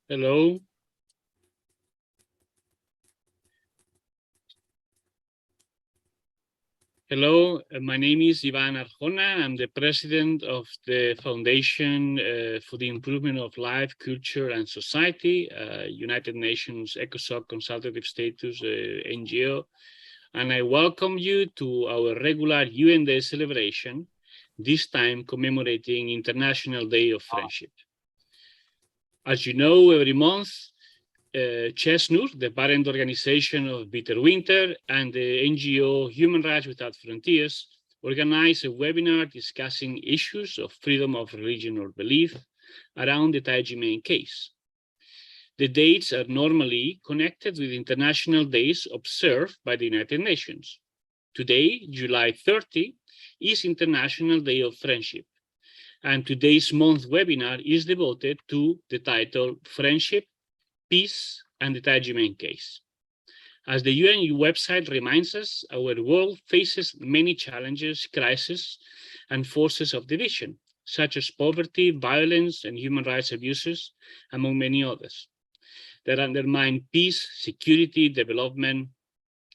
Hello. Hello, my name is Ivan Arjona. I'm the president of the Foundation for the Improvement of Life, Culture and Society, United Nations ECOSOC Consultative Status NGO. And I welcome you to our regular UN Day celebration, this time commemorating International Day of Friendship. As you know, every month, CHESNUR, the parent organization of Bitter Winter, and the NGO Human Rights Without Frontiers organize a webinar discussing issues of freedom of religion or belief around the Taiji Meng case. The dates are normally connected with international days observed by the United Nations. Today, July 30, is International Day of Friendship, and today's month webinar is devoted to the title Friendship, Peace, and the Taiji Meng case. As the UN website reminds us, our world faces many challenges, crises, and forces of division, such as poverty, violence, and human rights abuses, among many others, that undermine peace, security, development,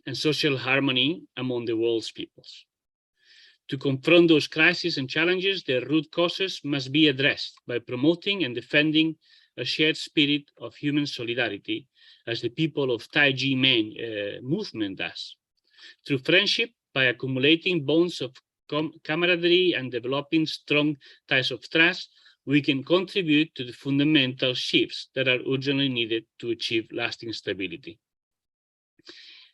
and social harmony among the world's peoples. To confront those crises and challenges, their root causes must be addressed by promoting and defending a shared spirit of human solidarity, as the people of Taiji Meng movement does. Through friendship, by accumulating bonds of camaraderie and developing strong ties of trust, we can contribute to the fundamental shifts that are urgently needed to achieve lasting stability.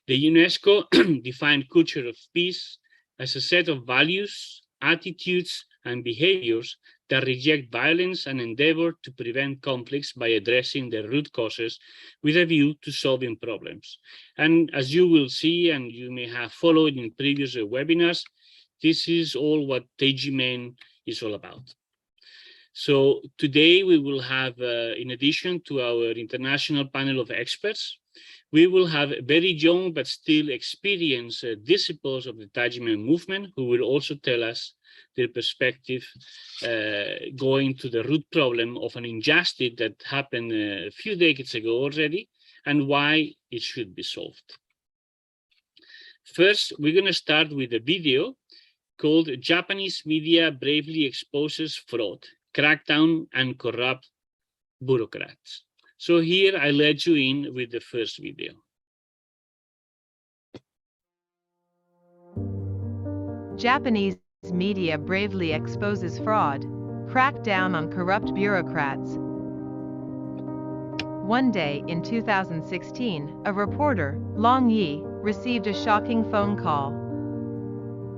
The UNESCO defined culture of peace as a set of values, attitudes, and behaviors that reject violence and endeavor to prevent conflicts by addressing the root causes with a view to solving problems. And as you will see, and you may have followed in previous webinars, this is all what Taiji Meng is all about. So today we will have, in addition to our international panel of experts, we will have very young but still experienced disciples of the Taiji Meng movement who will also tell us their perspective going to the root problem of an injustice that happened a few decades ago already and why it should be solved. First, we're going to start with a video called Japanese Media Bravely Exposes Fraud, Crackdown and Corrupt Bureaucrats. So here I let you in with the first video. Japanese media bravely exposes fraud, crack down on corrupt bureaucrats. One day in 2016, a reporter, Long Yi, received a shocking phone call.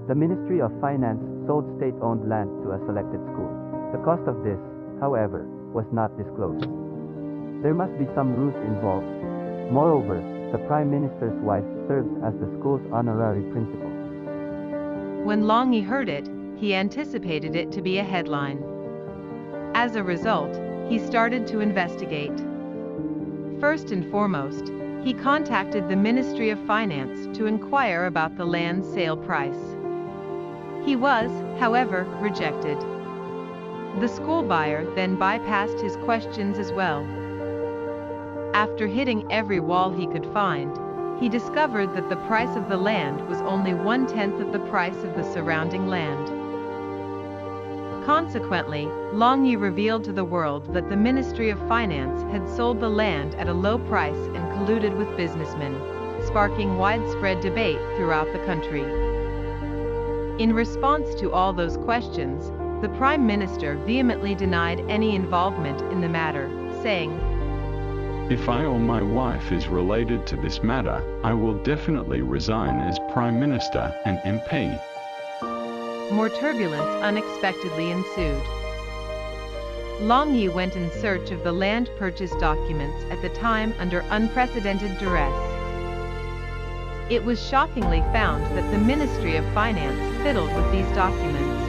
The Ministry of Finance sold state-owned land to a selected school. The cost of this, however, was not disclosed. There must be some ruse involved. Moreover, the Prime Minister's wife serves as the school's honorary principal. When Long Yi heard it, he anticipated it to be a headline. As a result, he started to investigate. First and foremost, he contacted the Ministry of Finance to inquire about the land's sale price. He was, however, rejected. The school buyer then bypassed his questions as well. After hitting every wall he could find, he discovered that the price of the land was only 1/10 of the price of the surrounding land. Consequently, Long Yi revealed to the world that the Ministry of Finance had sold the land at a low price and colluded with businessmen, sparking widespread debate throughout the country. In response to all those questions, the Prime Minister vehemently denied any involvement in the matter, saying, "If I or my wife is related to this matter, I will definitely resign as Prime Minister and MP." More turbulence unexpectedly ensued. Long Yi went in search of the land purchase documents at the time under unprecedented duress. It was shockingly found that the Ministry of Finance fiddled with these documents.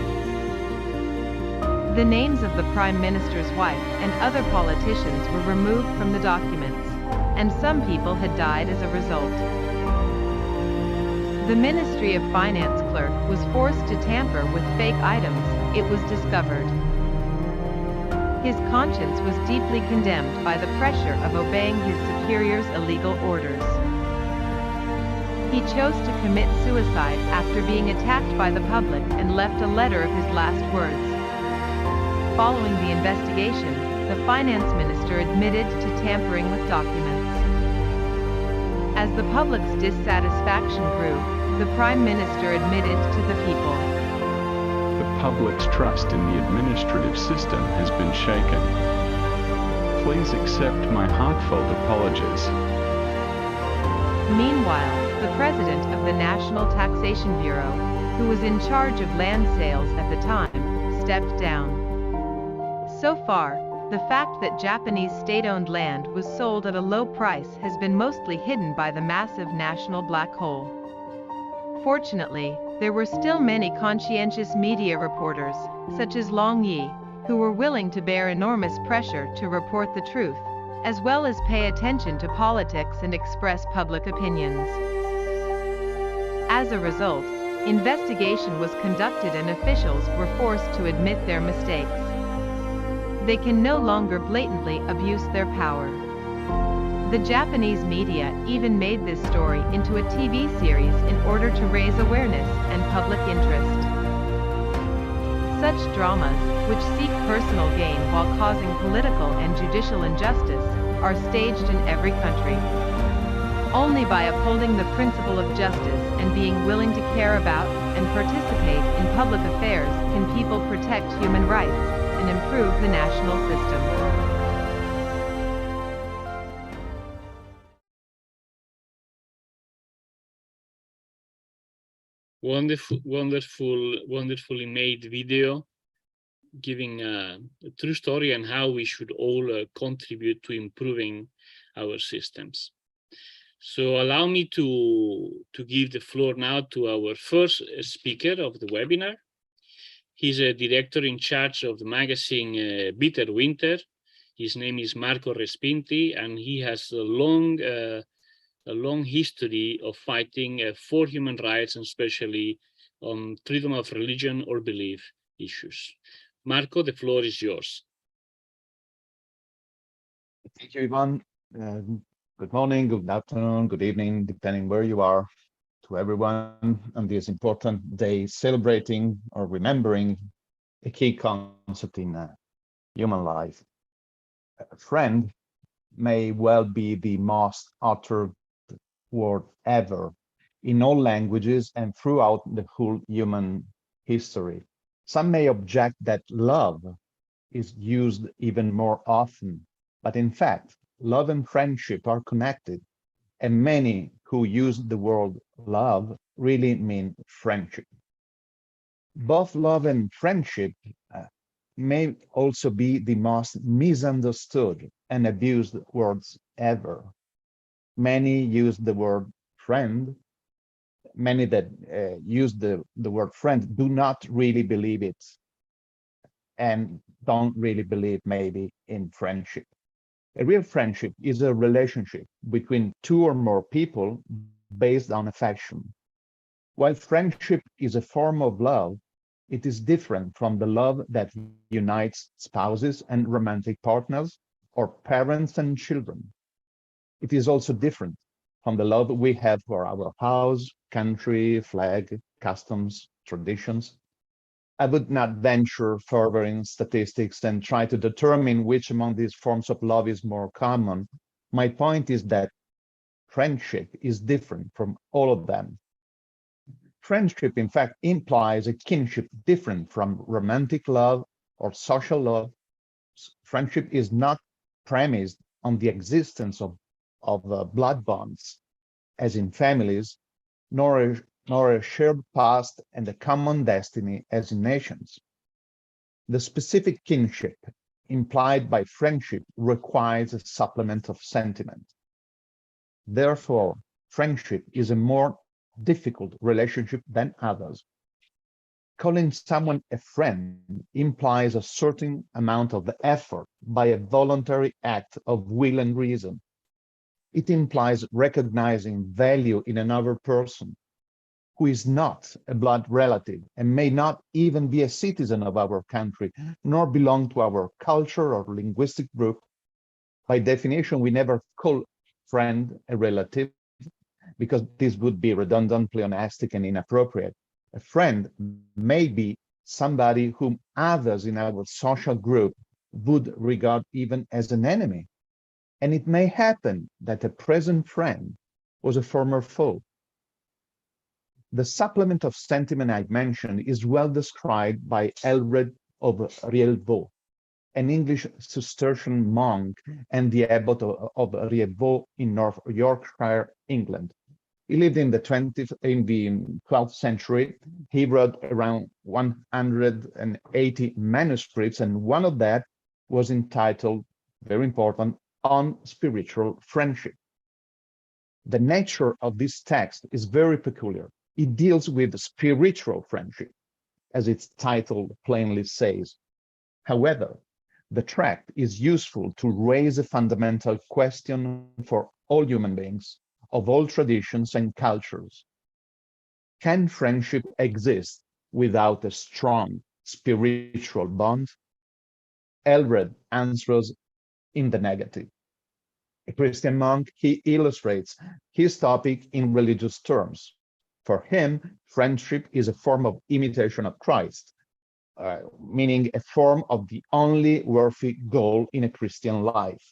The names of the Prime Minister's wife and other politicians were removed from the documents, and some people had died as a result. The Ministry of Finance clerk was forced to tamper with fake items, it was discovered. His conscience was deeply condemned by the pressure of obeying his superiors' illegal orders. He chose to commit suicide after being attacked by the public and left a letter of his last words. Following the investigation, the finance minister admitted to tampering with documents. As the public's dissatisfaction grew, the prime minister admitted to the people. The public's trust in the administrative system has been shaken. Please accept my heartfelt apologies. Meanwhile, the president of the National Taxation Bureau, who was in charge of land sales at the time, stepped down. So far, the fact that Japanese state-owned land was sold at a low price has been mostly hidden by the massive national black hole. Fortunately, there were still many conscientious media reporters, such as Long Yi, who were willing to bear enormous pressure to report the truth, as well as pay attention to politics and express public opinions. As a result, investigation was conducted and officials were forced to admit their mistakes. They can no longer blatantly abuse their power. The Japanese media even made this story into a TV series in order to raise awareness and public interest. Such dramas, which seek personal gain while causing political and judicial injustice, are staged in every country. Only by upholding the principle of justice and being willing to care about and participate in public affairs can people protect human rights and improve the national system. Wonderfully made video giving a true story on how we should all contribute to improving our systems. So allow me to give the floor now to our first speaker of the webinar. He's a director in charge of the magazine Bitter Winter. His name is Marco Respinti, and he has a long history of fighting for human rights, and especially on freedom of religion or belief issues. Marco, the floor is yours. Thank you, Ivan. Good morning, good afternoon, good evening, depending where you are, to everyone on this important day, celebrating or remembering a key concept in human life. A friend may well be the most uttered word ever in all languages and throughout the whole human history. Some may object that love is used even more often, but in fact, love and friendship are connected, and many who use the word love really mean friendship. Both love and friendship may also be the most misunderstood and abused words ever. Many use the word friend. Many that use the word friend do not really believe it and don't really believe maybe in friendship. A real friendship is a relationship between two or more people based on affection. While friendship is a form of love, it is different from the love that unites spouses and romantic partners or parents and children. It is also different from the love we have for our house, country, flag, customs, traditions. I would not venture further in statistics and try to determine which among these forms of love is more common. My point is that friendship is different from all of them. Friendship, in fact, implies a kinship different from romantic love or social love. Friendship is not premised on the existence of blood bonds, as in families, nor a shared past and a common destiny as in nations. The specific kinship implied by friendship requires a supplement of sentiment. Therefore, friendship is a more difficult relationship than others. Calling someone a friend implies a certain amount of effort by a voluntary act of will and reason. It implies recognizing value in another person, who is not a blood relative and may not even be a citizen of our country, nor belong to our culture or linguistic group. By definition, we never call friend a relative because this would be redundant, pleonastic, and inappropriate. A friend may be somebody whom others in our social group would regard even as an enemy. And it may happen that a present friend was a former foe. The supplement of sentiment I mentioned is well described by Aelred of Rievaulx, an English Cistercian monk and the abbot of Rievaulx in North Yorkshire, England. He lived in the 12th century. He wrote around 180 manuscripts, and one of that was entitled, very important, On Spiritual Friendship. The nature of this text is very peculiar. It deals with spiritual friendship, as its title plainly says. However, the tract is useful to raise a fundamental question for all human beings of all traditions and cultures. Can friendship exist without a strong spiritual bond? Aelred answers in the negative. A Christian monk, he illustrates his topic in religious terms. For him, friendship is a form of imitation of Christ, meaning a form of the only worthy goal in a Christian life.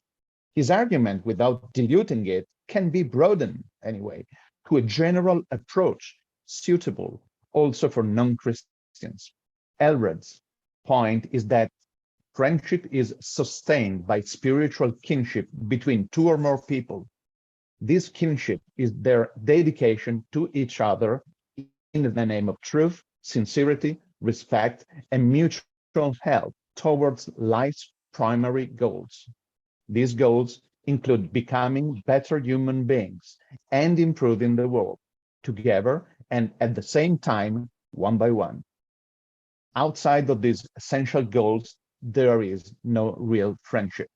His argument, without diluting it, can be broadened anyway to a general approach suitable also for non-Christians. Aelred's point is that friendship is sustained by spiritual kinship between two or more people. This kinship is their dedication to each other in the name of truth, sincerity, respect, and mutual help towards life's primary goals. These goals include becoming better human beings and improving the world together and at the same time, one by one. Outside of these essential goals, there is no real friendship.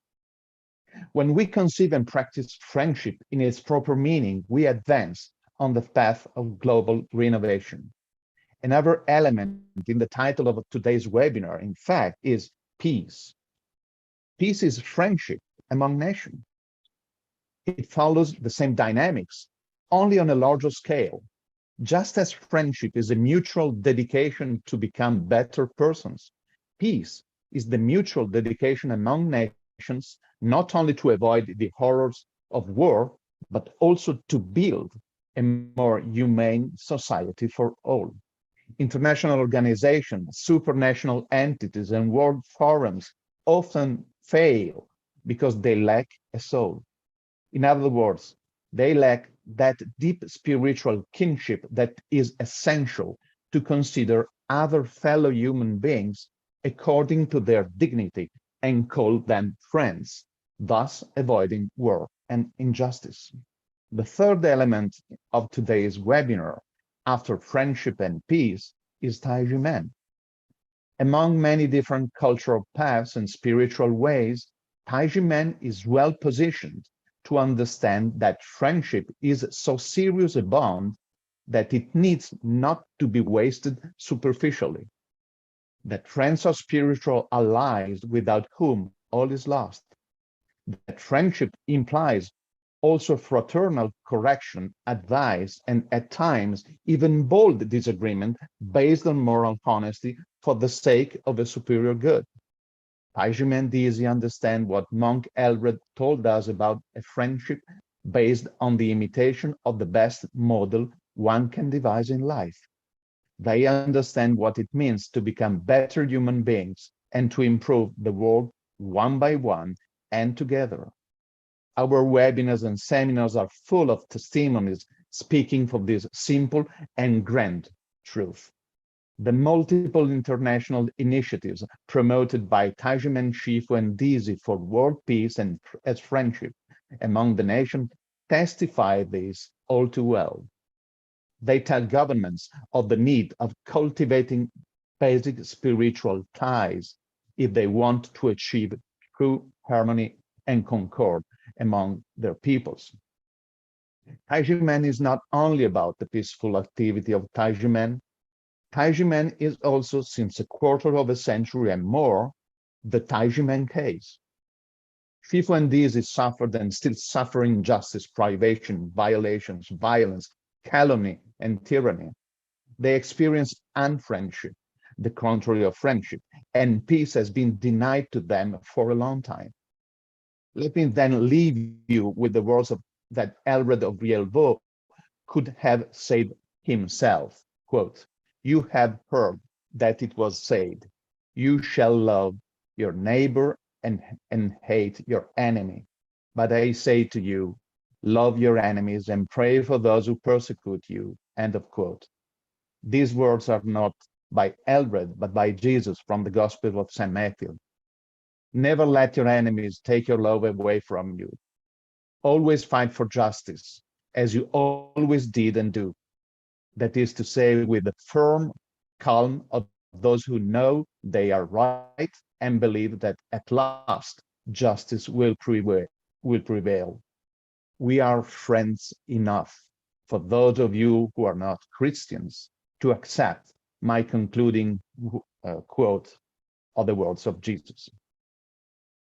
When we conceive and practice friendship in its proper meaning, we advance on the path of global renovation. Another element in the title of today's webinar, in fact, is peace. Peace is friendship among nations. It follows the same dynamics, only on a larger scale. Just as friendship is a mutual dedication to become better persons, peace is the mutual dedication among nations, not only to avoid the horrors of war, but also to build a more humane society for all. International organizations, supranational entities, and world forums often fail because they lack a soul. In other words, they lack that deep spiritual kinship that is essential to consider other fellow human beings according to their dignity and call them friends, thus avoiding war and injustice. The third element of today's webinar, after friendship and peace, is Taiji Men. Among many different cultural paths and spiritual ways, Taiji Men is well positioned to understand that friendship is so serious a bond that it needs not to be wasted superficially. That friends are spiritual allies without whom all is lost. That friendship implies also fraternal correction, advice, and at times even bold disagreement based on moral honesty for the sake of a superior good. Taiji Mendizi understand what Monk Aelred told us about a friendship based on the imitation of the best model one can devise in life. They understand what it means to become better human beings and to improve the world one by one and together. Our webinars and seminars are full of testimonies speaking for this simple and grand truth. The multiple international initiatives promoted by Taiji Men Shifu and Dizi for world peace and as friendship among the nations testify this all too well. They tell governments of the need of cultivating basic spiritual ties if they want to achieve true harmony and concord among their peoples. Taizhimen is not only about the peaceful activity of Taizhimen. Taizhimen is also, since a quarter of a century and more, the Taizhimen case. FIFO and DISI suffered and still suffer injustice, privation, violations, violence, calumny, and tyranny. They experience unfriendship, the contrary of friendship, and peace has been denied to them for a long time. Let me then leave you with the words that Alred of Rielvaux could have said himself, quote, "You have heard that it was said, you shall love your neighbor and hate your enemy. But I say to you, love your enemies and pray for those who persecute you," end of quote. These words are not by Alred, but by Jesus from the Gospel of St. Matthew. Never let your enemies take your love away from you. Always fight for justice, as you always did and do. That is to say, with the firm calm of those who know they are right and believe that at last justice will prevail. We are friends enough for those of you who are not Christians to accept my concluding quote of the words of Jesus.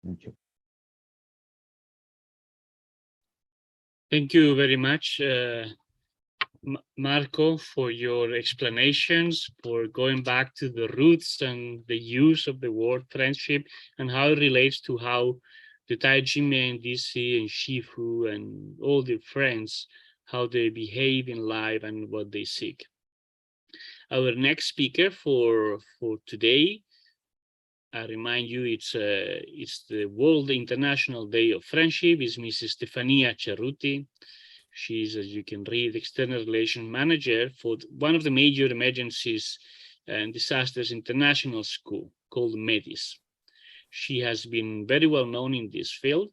Thank you. Thank you very much, Marco, for your explanations, for going back to the roots and the use of the word friendship and how it relates to how the Taizhimen, Disi, and Shifu, and all their friends, how they behave in life and what they seek. Our next speaker for today, I remind you, it's the World International Day of Friendship, is Mrs. Stefania Cerruti. She's, as you can read, External Relations Manager for one of the major emergencies and disasters international school called MEDIS. She has been very well known in this field,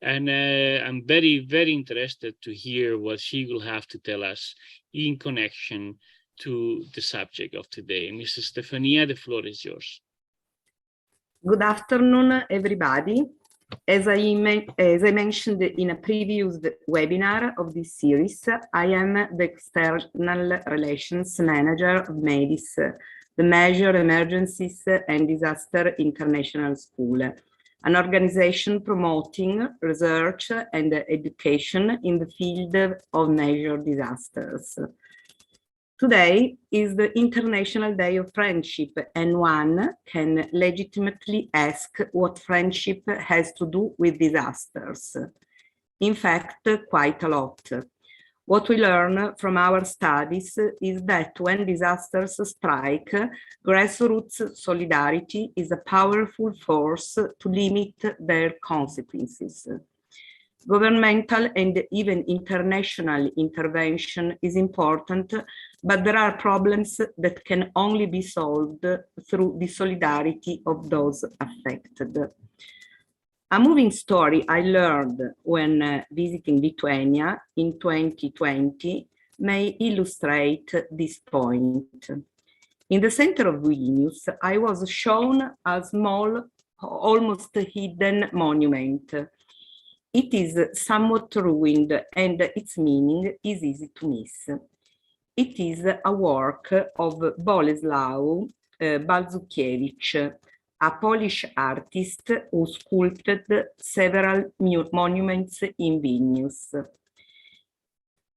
and I'm very, very interested to hear what she will have to tell us in connection to the subject of today. Mrs. Stefania, the floor is yours. Good afternoon, everybody. As I mentioned in a previous webinar of this series, I am the External Relations Manager of MEDIS, the Major Emergencies and Disaster International School, an organization promoting research and education in the field of major disasters. Today is the International Day of Friendship, and one can legitimately ask what friendship has to do with disasters. In fact, quite a lot. What we learn from our studies is that when disasters strike, grassroots solidarity is a powerful force to limit their consequences. Governmental and even international intervention is important, but there are problems that can only be solved through the solidarity of those affected. A moving story I learned when visiting Lithuania in 2020 may illustrate this point. In the center of Vilnius, I was shown a small, almost hidden monument. It is somewhat ruined and its meaning is easy to miss. It is a work of Bolesław Balzukiewicz, a Polish artist who sculpted several monuments in Vilnius.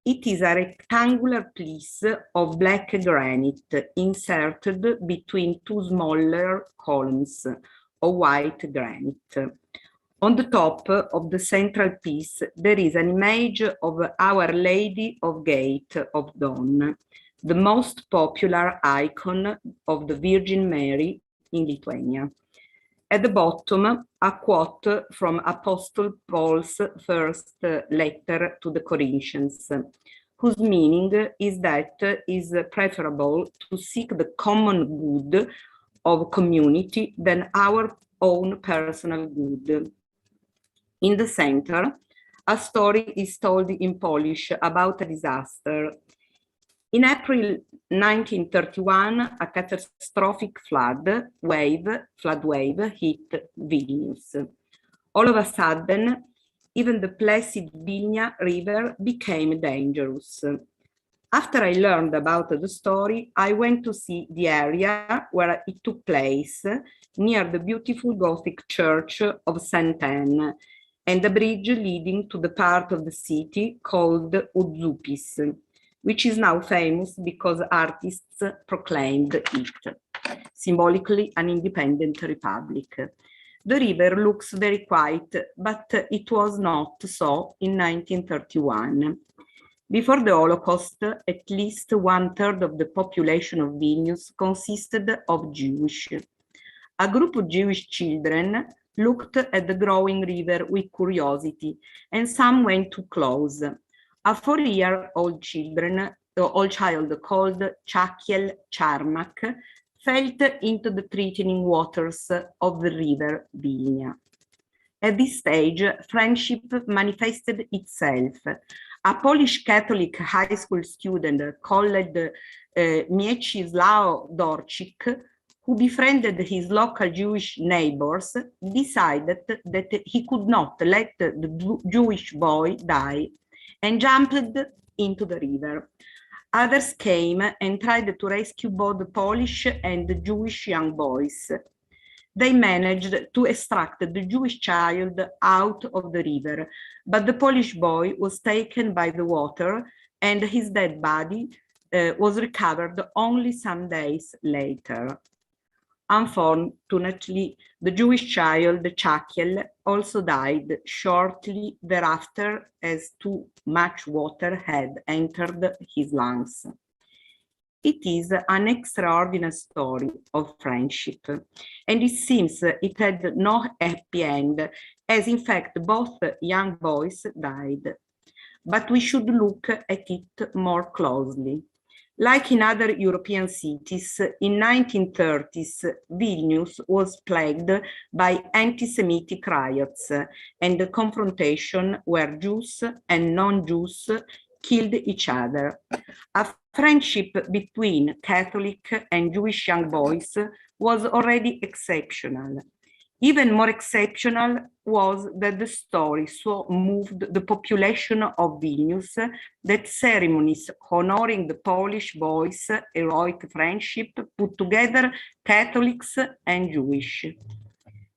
It is a rectangular piece of black granite inserted between two smaller columns of white granite. On the top of the central piece, there is an image of Our Lady of Gate of Dawn, the most popular icon of the Virgin Mary in Lithuania. At the bottom, a quote from Apostle Paul's first letter to the Corinthians, whose meaning is that it is preferable to seek the common good of community than our own personal good. In the center, a story is told in Polish about a disaster. In April 1931, a catastrophic flood wave hit Vilnius. All of a sudden, Even the placid Vilnia River became dangerous. After I learned about the story, I went to see the area where it took place, near the beautiful Gothic church of Saint-Anne, and the bridge leading to the part of the city called Uzupis, which is now famous because artists proclaimed it, symbolically an independent republic. The river looks very quiet, but it was not so in 1931. Before the Holocaust, at least 1/3 of the population of Vilnius consisted of Jewish. A group of Jewish children looked at the growing river with curiosity, and some went too close. A 4-year-old child called Chakiel Charmak fell into the threatening waters of the river Vilnia. At this stage, friendship manifested itself. A Polish Catholic high school student called Mieczysław Dorczyk, who befriended his local Jewish neighbors, decided that he could not let the Jewish boy die and jumped into the river. Others came and tried to rescue both the Polish and the Jewish young boys. They managed to extract the Jewish child out of the river, but the Polish boy was taken by the water and his dead body was recovered only some days later. Unfortunately, the Jewish child, Chakiel, also died shortly thereafter as too much water had entered his lungs. It is an extraordinary story of friendship, and it seems it had no happy end, as in fact both young boys died. But we should look at it more closely. Like in other European cities, in 1930s, Vilnius was plagued by anti-Semitic riots and the confrontation where Jews and non-Jews killed each other. A friendship between Catholic and Jewish young boys was already exceptional. Even more exceptional was that the story so moved the population of Vilnius that ceremonies honoring the Polish boys' heroic friendship put together Catholics and Jewish.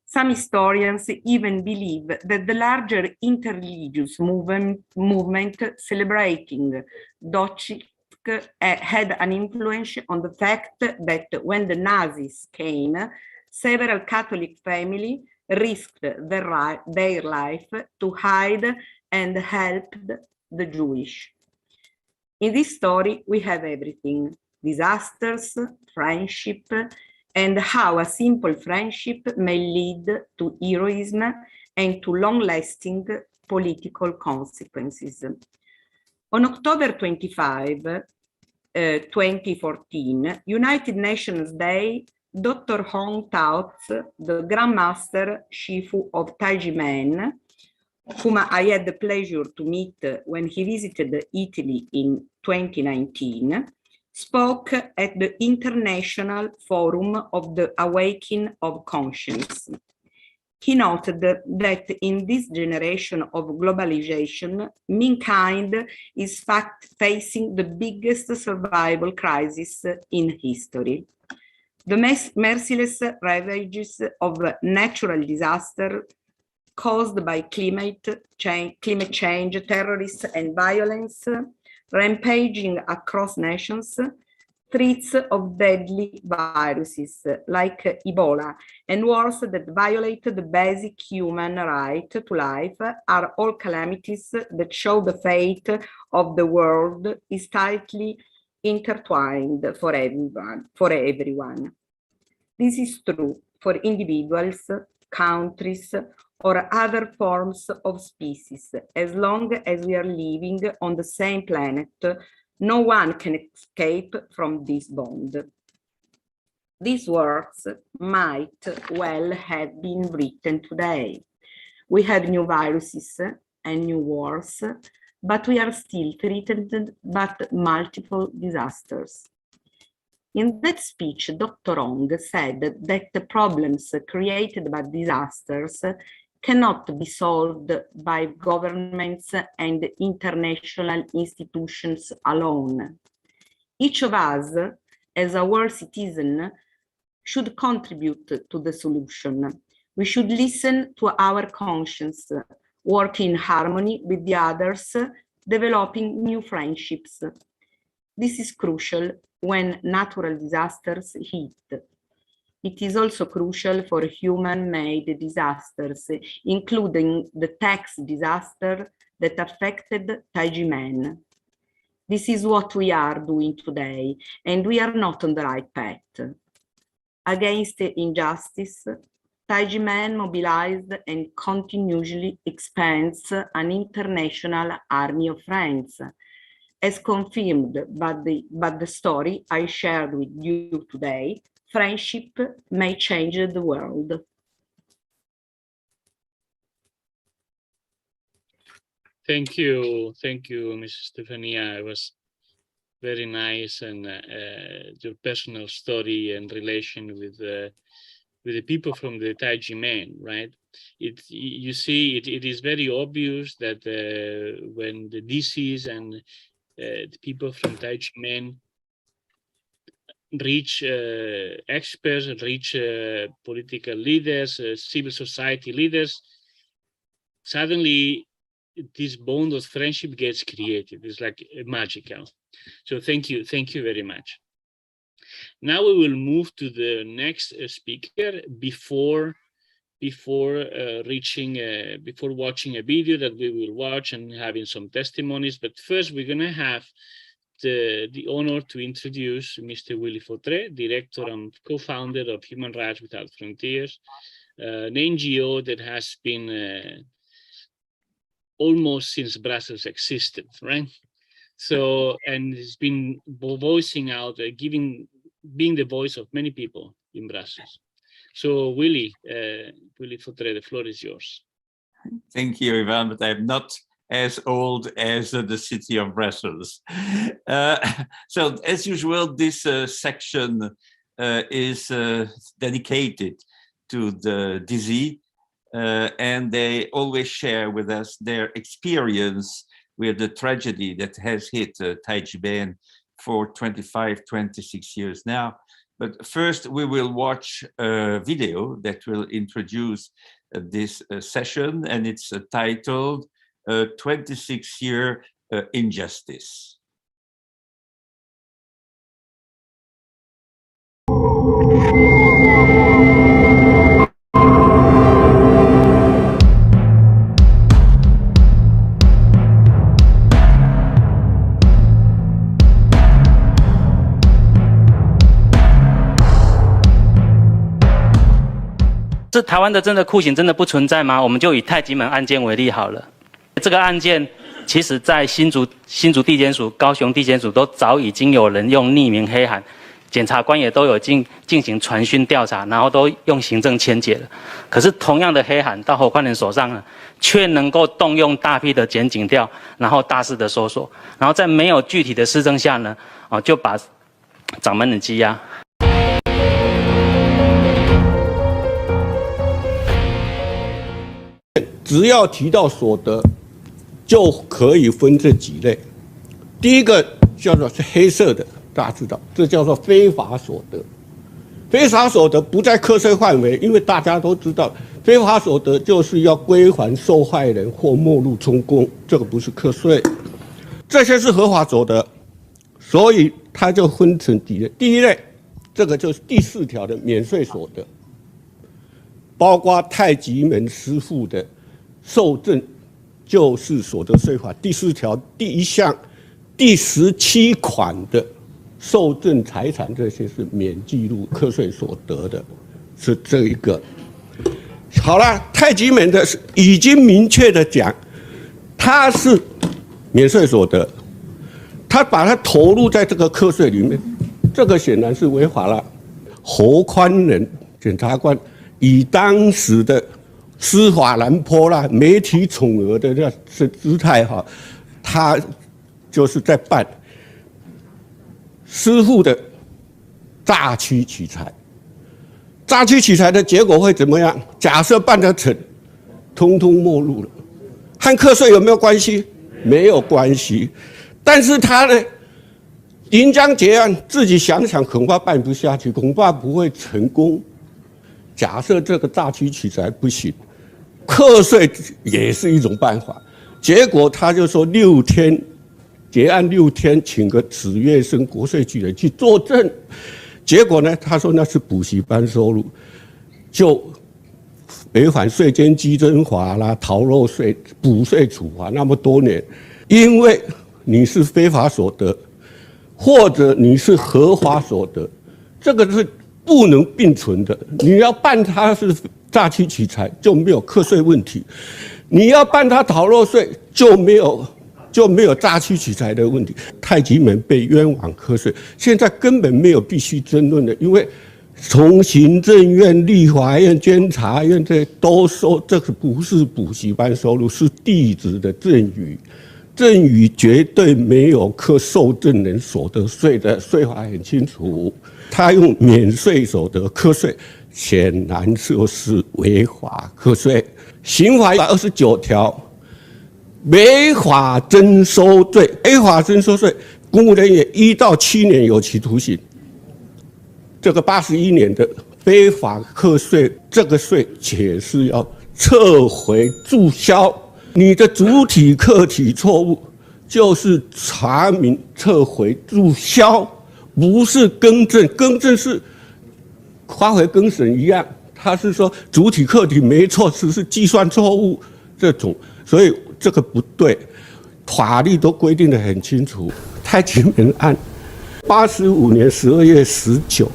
Some historians even believe that the larger interreligious movement celebrating Dorczyk had an influence on the fact that when the Nazis came, several Catholic families risked their life to hide and help the Jewish. In this story, we have everything: disasters, friendship, and how a simple friendship may lead to heroism and to long-lasting political consequences. On October 25, 2014, United Nations Day, Dr. Hong Taoz, the Grand Master Shifu of Taiji Men, whom I had the pleasure to meet when he visited Italy in 2019, spoke at the International Forum of the Awakening of Conscience. He noted that in this generation of globalization, mankind is facing the biggest survival crisis in history. The merciless ravages of natural disaster caused by climate change, terrorists and violence, rampaging across nations, threats of deadly viruses like Ebola, and wars that violate the basic human right to life are all calamities that show the fate of the world is tightly intertwined for everyone. This is true for individuals, countries, or other forms of species. As long as we are living on the same planet, no one can escape from this bond. These words might well have been written today. We have new viruses and new wars, but we are still threatened by multiple disasters. In that speech, Dr. Hong said that the problems created by disasters cannot be solved by governments and international institutions alone. Each of us, as a world citizen, should contribute to the solution. We should listen to our conscience, work in harmony with the others, developing new friendships. This is crucial when natural disasters hit. It is also crucial for human-made disasters, including the tax disaster that affected Taiji-Men. This is what we are doing today, and we are not on the right path. Against injustice, Taiji-Men mobilized and continuously expands an international army of friends. As confirmed by the story I shared with you today, friendship may change the world. Thank you, Mrs. Stefania. It was very nice, and your personal story and relation with the people from the Taiji-Men, right? You see, it is very obvious that when the DCs and the people from Taiji-Men reach experts, reach political leaders, civil society leaders, suddenly this bond of friendship gets created. It's like magical. So thank you very much. Now we will move to the next speaker before watching a video that we will watch and having some testimonies. But first, we're going to have the honor to introduce Mr. Willy Fautré, Director and co-founder of Human Rights Without Frontiers, an NGO that has been almost since Brussels existed, right? So, and it's been voicing out, being the voice of many people in Brussels. So Willy Fautré, the floor is yours. Thank you, Ivan, but I'm not as old as the city of Brussels. So as usual, this section is dedicated to the DZ, and they always share with us their experience with the tragedy that has hit Taiji-Men for 26 years now. But first, we will watch a video that will introduce this session, and it's titled 26-Year Injustice.是台湾的真的酷刑真的不存在吗？我们就以太极门案件为例好了。这个案件其实在新竹地检署、高雄地检署都早已经有人用匿名黑函，检察官也都有进行传讯调查，然后都用行政签解了。可是同样的黑函到侯宽仁手上呢，却能够动用大批的检警调，然后大肆的搜索，然后在没有具体的施政下呢，就把掌门人羁押。只要提到所得，就可以分这几类。第一个叫做是黑色的，大家知道，这叫做非法所得。非法所得不在课税范围，因为大家都知道，非法所得就是要归还受害人或没入充公，这个不是课税。这些是合法所得，所以它就分成几类。第一类，这个就是第4条的免税所得，包括太极门师傅的受赠就是所得税法第4条第1项第17款的受赠财产，这些是免记录课税所得的，是这一个。好了，太极门的已经明确的讲，它是免税所得，他把它投入在这个课税里面，这个显然是违法了。侯宽仁检察官以当时的司法蓝波啦、媒体宠儿的这姿态哈，他就是在办师傅的诈欺取财。诈欺取财的结果会怎么样？假设办得成，通通没入了。和课税有没有关系？没有关系。但是他呢，临江结案，自己想想恐怕办不下去，恐怕不会成功。假设这个诈欺取财不行，课税也是一种办法。结果他就说6天结案6天，请个职业生国税局人去作证。结果呢，他说那是补习班收入，就违反税监稽征法啦、逃漏税、补税处罚那么多年，因为你是非法所得，或者你是合法所得，这个是不能并存的。你要办他是诈欺取财，就没有课税问题；你要办他逃漏税，就没有诈欺取财的问题。太极门被冤枉课税，现在根本没有必须争论的，因为从行政院、立法院、监察院这都说这个不是补习班收入，是弟子的赠与。赠与绝对没有课受赠人所得税的，税法很清楚。他用免税所得课税，显然就是违法课税。刑法129条，违法征收罪，违法征收罪，公务人员1到7年有期徒刑。这个81年的非法课税，这个税且是要撤回注销。你的主体客体错误，就是查明撤回注销，不是更正。更正是发回更审一样，他是说主体客体没错，只是计算错误这种，所以这个不对，法律都规定得很清楚。太极门案，85年12月19，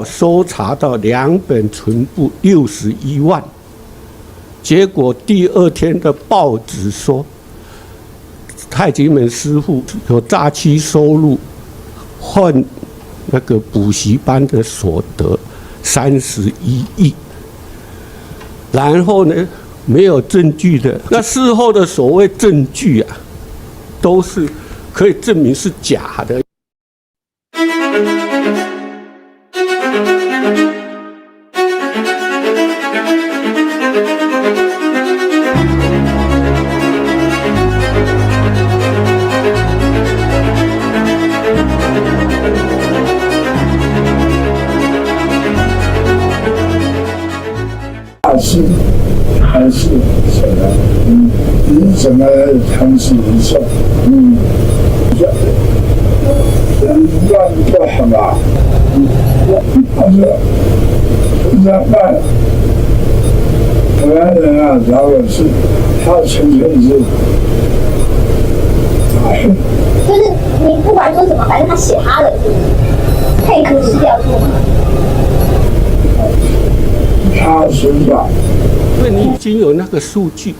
搜查到2本存簿61万。结果第2天的报纸说，太极门师傅有诈欺收入，换那个补习班的所得31亿。然后呢，没有证据的，那事后的所谓证据啊，都是可以证明是假的。还是什么？你怎么尝试一下？乱不好吧？他说怎么办？台湾人啊，如果是他纯粹是就是你不管说什么，反正他写他的，配合是要做。他是吧？因为你已经有那个数据，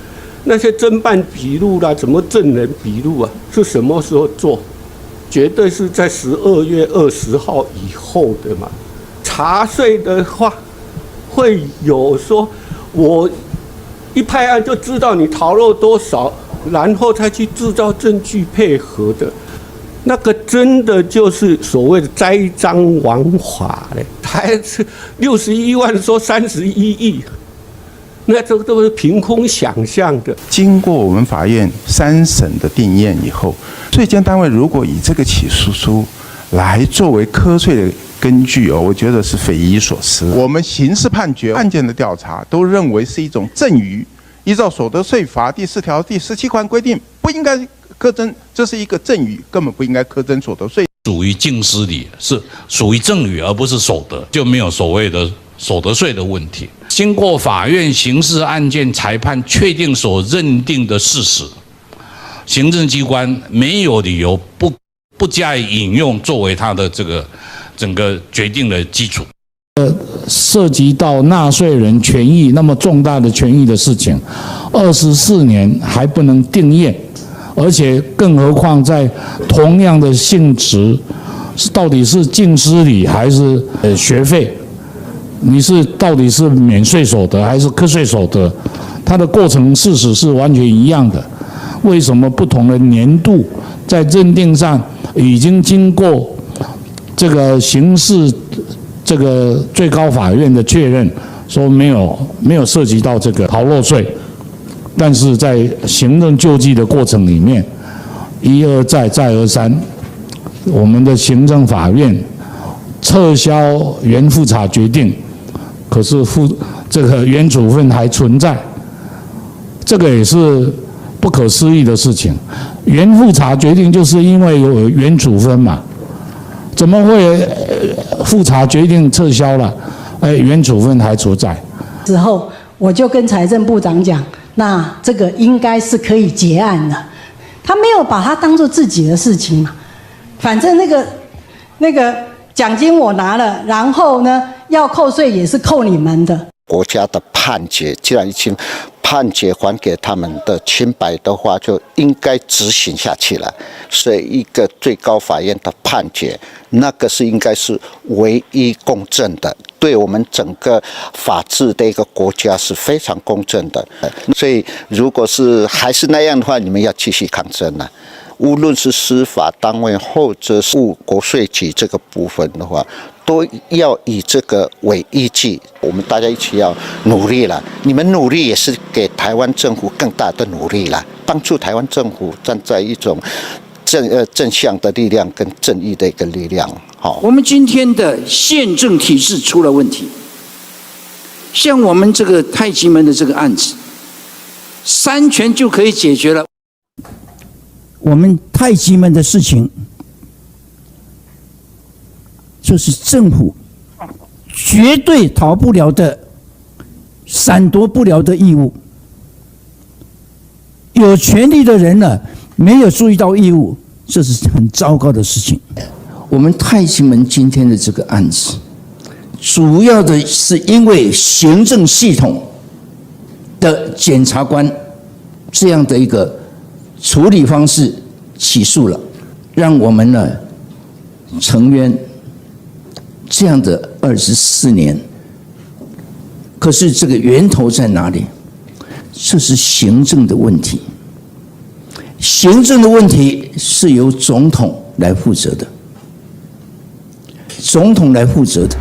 那些侦办笔录啦，什么证人笔录啊，是什么时候做？绝对是在12月20号以后的嘛。查税的话，会有说，我一拍案就知道你逃漏多少，然后再去制造证据配合的。那个真的就是所谓的栽赃枉法嘞，还是61万说31亿，那这个都是凭空想象的。经过我们法院3审的定验以后，税监单位如果以这个起诉书来作为课税的根据我觉得是匪夷所思。我们刑事判决案件的调查都认为是一种赠与，依照所得税法第4条第17款规定，不应该课征，这是一个赠与，根本不应该课征所得税。属于净失礼，是属于赠与而不是所得，就没有所谓的所得税的问题。经过法院刑事案件裁判确定所认定的事实，行政机关没有理由不加以引用作为他的这个整个决定的基础。涉及到纳税人权益那么重大的权益的事情，24年还不能定验，而且更何况在同样的性质，到底是净失礼还是学费？你是到底是免税所得还是课税所得？它的过程事实是完全一样的，为什么不同的年度在认定上已经经过这个刑事这个最高法院的确认，说没有涉及到这个逃漏税，但是在行政救济的过程里面，一而再再而三，我们的行政法院撤销原复查决定，可是这个原处分还存在，这个也是不可思议的事情。原复查决定就是因为有原处分嘛，怎么会复查决定撤销了，原处分还存在？之后我就跟财政部长讲，那这个应该是可以结案了。他没有把它当作自己的事情嘛，反正那个奖金我拿了，然后呢要扣税也是扣你们的。国家的判决既然已经判决还给他们的清白的话，就应该执行下去了。所以一个最高法院的判决，那个是应该是唯一公正的，对我们整个法治的一个国家是非常公正的。所以如果是还是那样的话，你们要继续抗争了。无论是司法单位或者是国税局这个部分的话，都要以这个为依据。我们大家一起要努力了。你们努力也是给台湾政府更大的努力了，帮助台湾政府站在一种正向的力量跟正义的一个力量。好，我们今天的宪政体制出了问题，像我们这个太极门的这个案子，3权就可以解决了。我们太极门的事情，就是政府绝对逃不了的、闪躲不了的义务。有权利的人呢，没有注意到义务，这是很糟糕的事情。我们太极门今天的这个案子，主要的是因为行政系统的检察官这样的一个处理方式起诉了，让我们呢成冤这样的24年。可是这个源头在哪里？这是行政的问题，行政的问题是由总统来负责的，总统来负责的。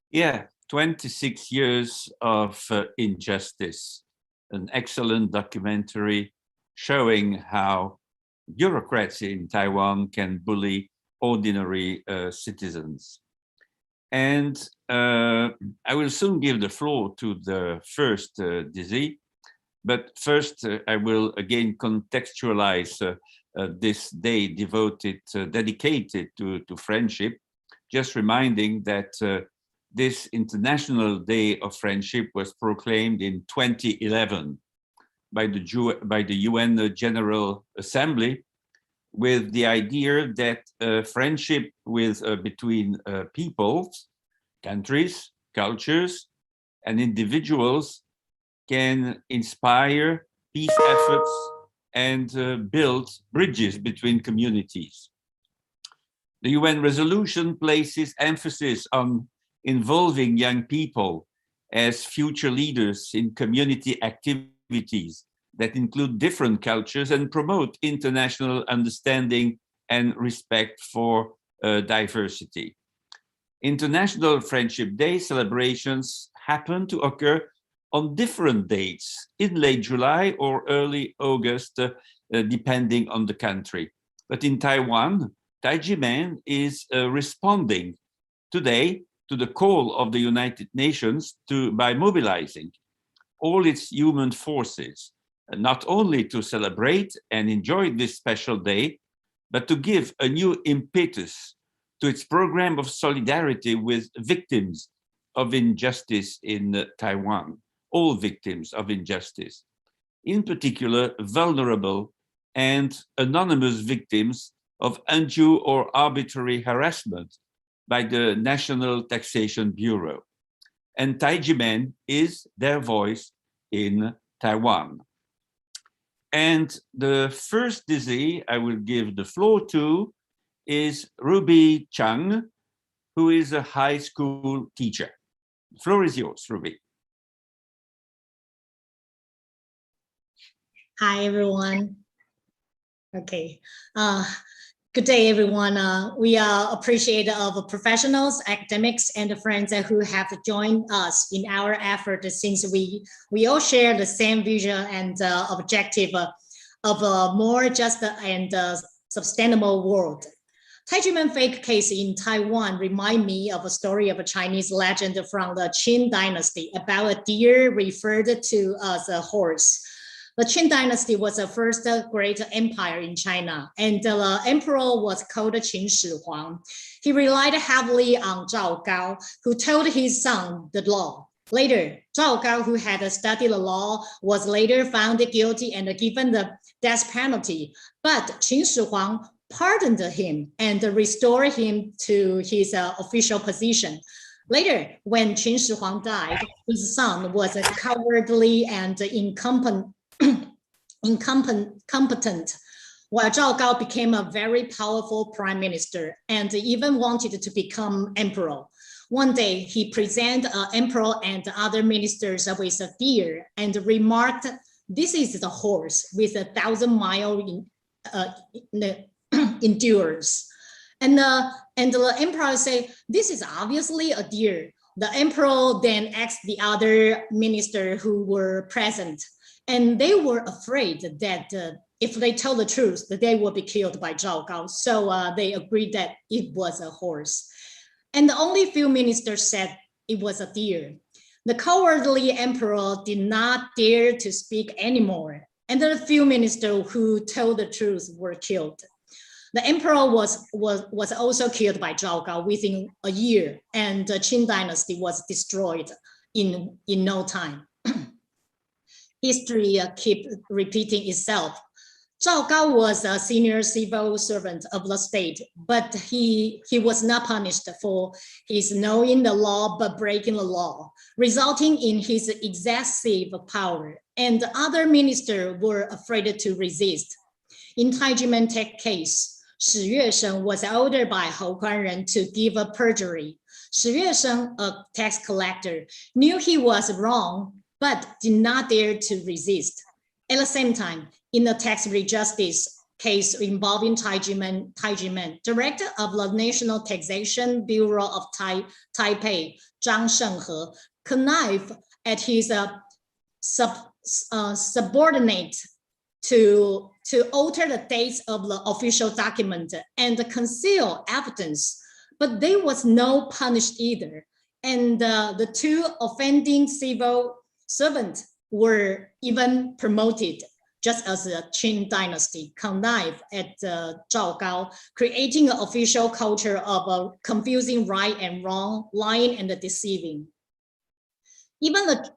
Yeah, 26 years of injustice, an excellent documentary showing how bureaucrats in Taiwan can bully ordinary citizens. And I will soon give the floor to the first Dizzy, but first I will again contextualize this day dedicated to friendship, just reminding that this International Day of Friendship was proclaimed in 2011 by the UN General Assembly, with the idea that friendship between peoples, countries, cultures, and individuals can inspire peace efforts and build bridges between communities. The UN resolution places emphasis on involving young people as future leaders in community activities that include different cultures and promote international understanding and respect for diversity. International Friendship Day celebrations happen to occur on different dates in late July or early August, depending on the country. But in Taiwan, Taijimen is responding today to the call of the United Nations by mobilizing all its human forces, not only to celebrate and enjoy this special day, but to give a new impetus to its program of solidarity with victims of injustice in Taiwan, all victims of injustice, in particular vulnerable and anonymous victims of undue or arbitrary harassment by the National Taxation Bureau. And Taijimen is their voice in Taiwan. And the first Dizzy I will give the floor to is Ruby Chang, who is a high school teacher. The floor is yours, Ruby. Hi, everyone. Okay. Good day, everyone. We are appreciative of professionals, academics, and friends who have joined us in our effort, since we all share the same vision and objective of a more just and sustainable world. Taijimen fake case in Taiwan remind me of a story of a Chinese legend from the Qin dynasty about a deer referred to as a horse. The Qin dynasty was the first great empire in China, and the emperor was called Qin Shi Huang. He relied heavily on Zhao Gao, who told his son the law. Later, Zhao Gao, who had studied the law, was later found guilty and given the death penalty. But Qin Shi Huang pardoned him and restored him to his official position. Later, when Qin Shi Huang died, his son was cowardly and incompetent, while Zhao Gao became a very powerful prime minister and even wanted to become emperor. One day, he presented emperor and other ministers with a deer and remarked, "This is the horse with 1,000-mile endurance." And the emperor said, "This is obviously a deer." The emperor then asked the other ministers who were present, and they were afraid that if they told the truth, that they would be killed by Zhao Gao. So they agreed that it was a horse. And only few ministers said it was a deer. The cowardly emperor did not dare to speak anymore. And the few ministers who told the truth were killed. The emperor was also killed by Zhao Gao within a year, and the Qin dynasty was destroyed in no time. History keeps repeating itself. Zhao Gao was a senior civil servant of the state, but he was not punished for his knowing the law but breaking the law, resulting in his excessive power, and other ministers were afraid to resist. In Taijimen case, Shi Yuesheng was ordered by Hou Guanren to give a perjury. Shi Yuesheng, a tax collector, knew he was wrong, but did not dare to resist. At the same time, in the tax rejustice case involving Taijimen, director of the National Taxation Bureau of Taipei, Zhang Shenghe, connived at his subordinate to alter the dates of the official document and conceal evidence, but there was no punished either. And the two offending civil servants were even promoted, just as the Qin dynasty connived at Zhao Gao, creating an official culture of confusing right and wrong, lying and deceiving. Even the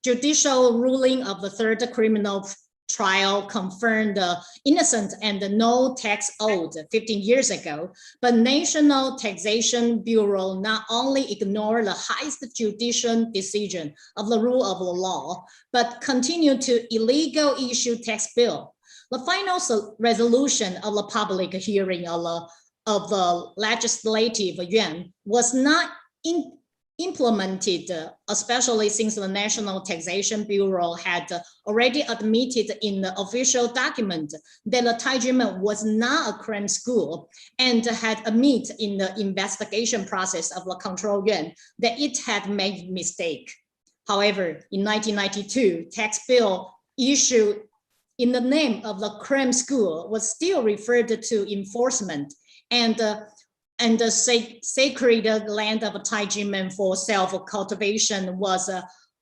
judicial ruling of the third criminal trial confirmed the innocent and no tax owed 15 years ago, but National Taxation Bureau not only ignored the highest judicial decision of the rule of the law, but continued to illegally issue tax bill. The final resolution of the public hearing of the Legislative Yuan was not implemented, especially since the National Taxation Bureau had already admitted in the official document that the Taijimen was not a crime school and had admitted in the investigation process of the Control Yuan that it had made mistake. However, in 1992, tax bill issued in the name of the crime school was still referred to enforcement, and the sacred land of Taijimen for self-cultivation was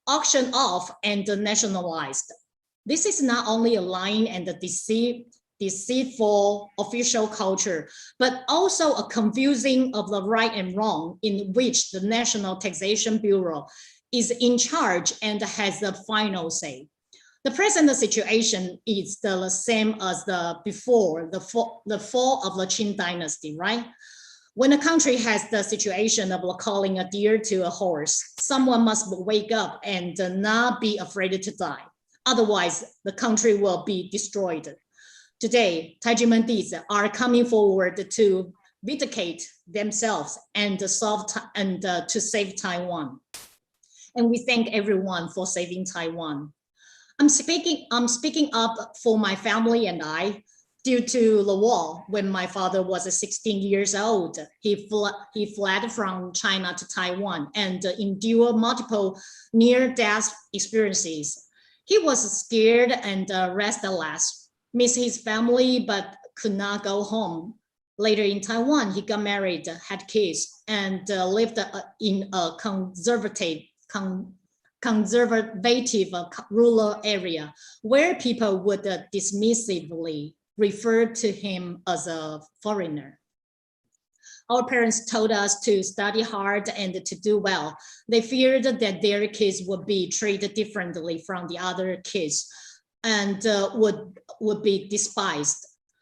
auctioned off and nationalized. This is not only a lying and a deceitful official culture, but also a confusing of the right and wrong in which the National Taxation Bureau is in charge and has the final say. The present situation is the same as the before the fall of the Qing dynasty, right? When a country has the situation of calling a deer to a horse, someone must wake up and not be afraid to die. Otherwise, the country will be destroyed. Today, Taiji are coming forward to vindicate themselves and to save Taiwan. And we thank everyone for saving Taiwan. I'm speaking up for my family and I. Due to the war, when my father was 16 years old, he fled from China to Taiwan and endured multiple near-death experiences. He was scared and restless, missed his family, but could not go home. Later in Taiwan, he got married, had kids, and lived in a conservative rural area where people would dismissively refer to him as a foreigner. Our parents told us to study hard and to do well. They feared that their kids would be treated differently from the other kids and would be despised.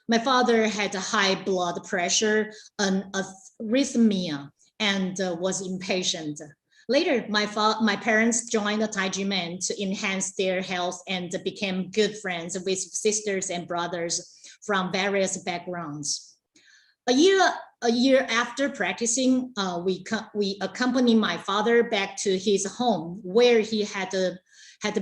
My father had a high blood pressure and arrhythmia and was impatient. Later, my parents joined the Taijimen to enhance their health and became good friends with sisters and brothers from various backgrounds. A year after practicing, we accompanied my father back to his home where he had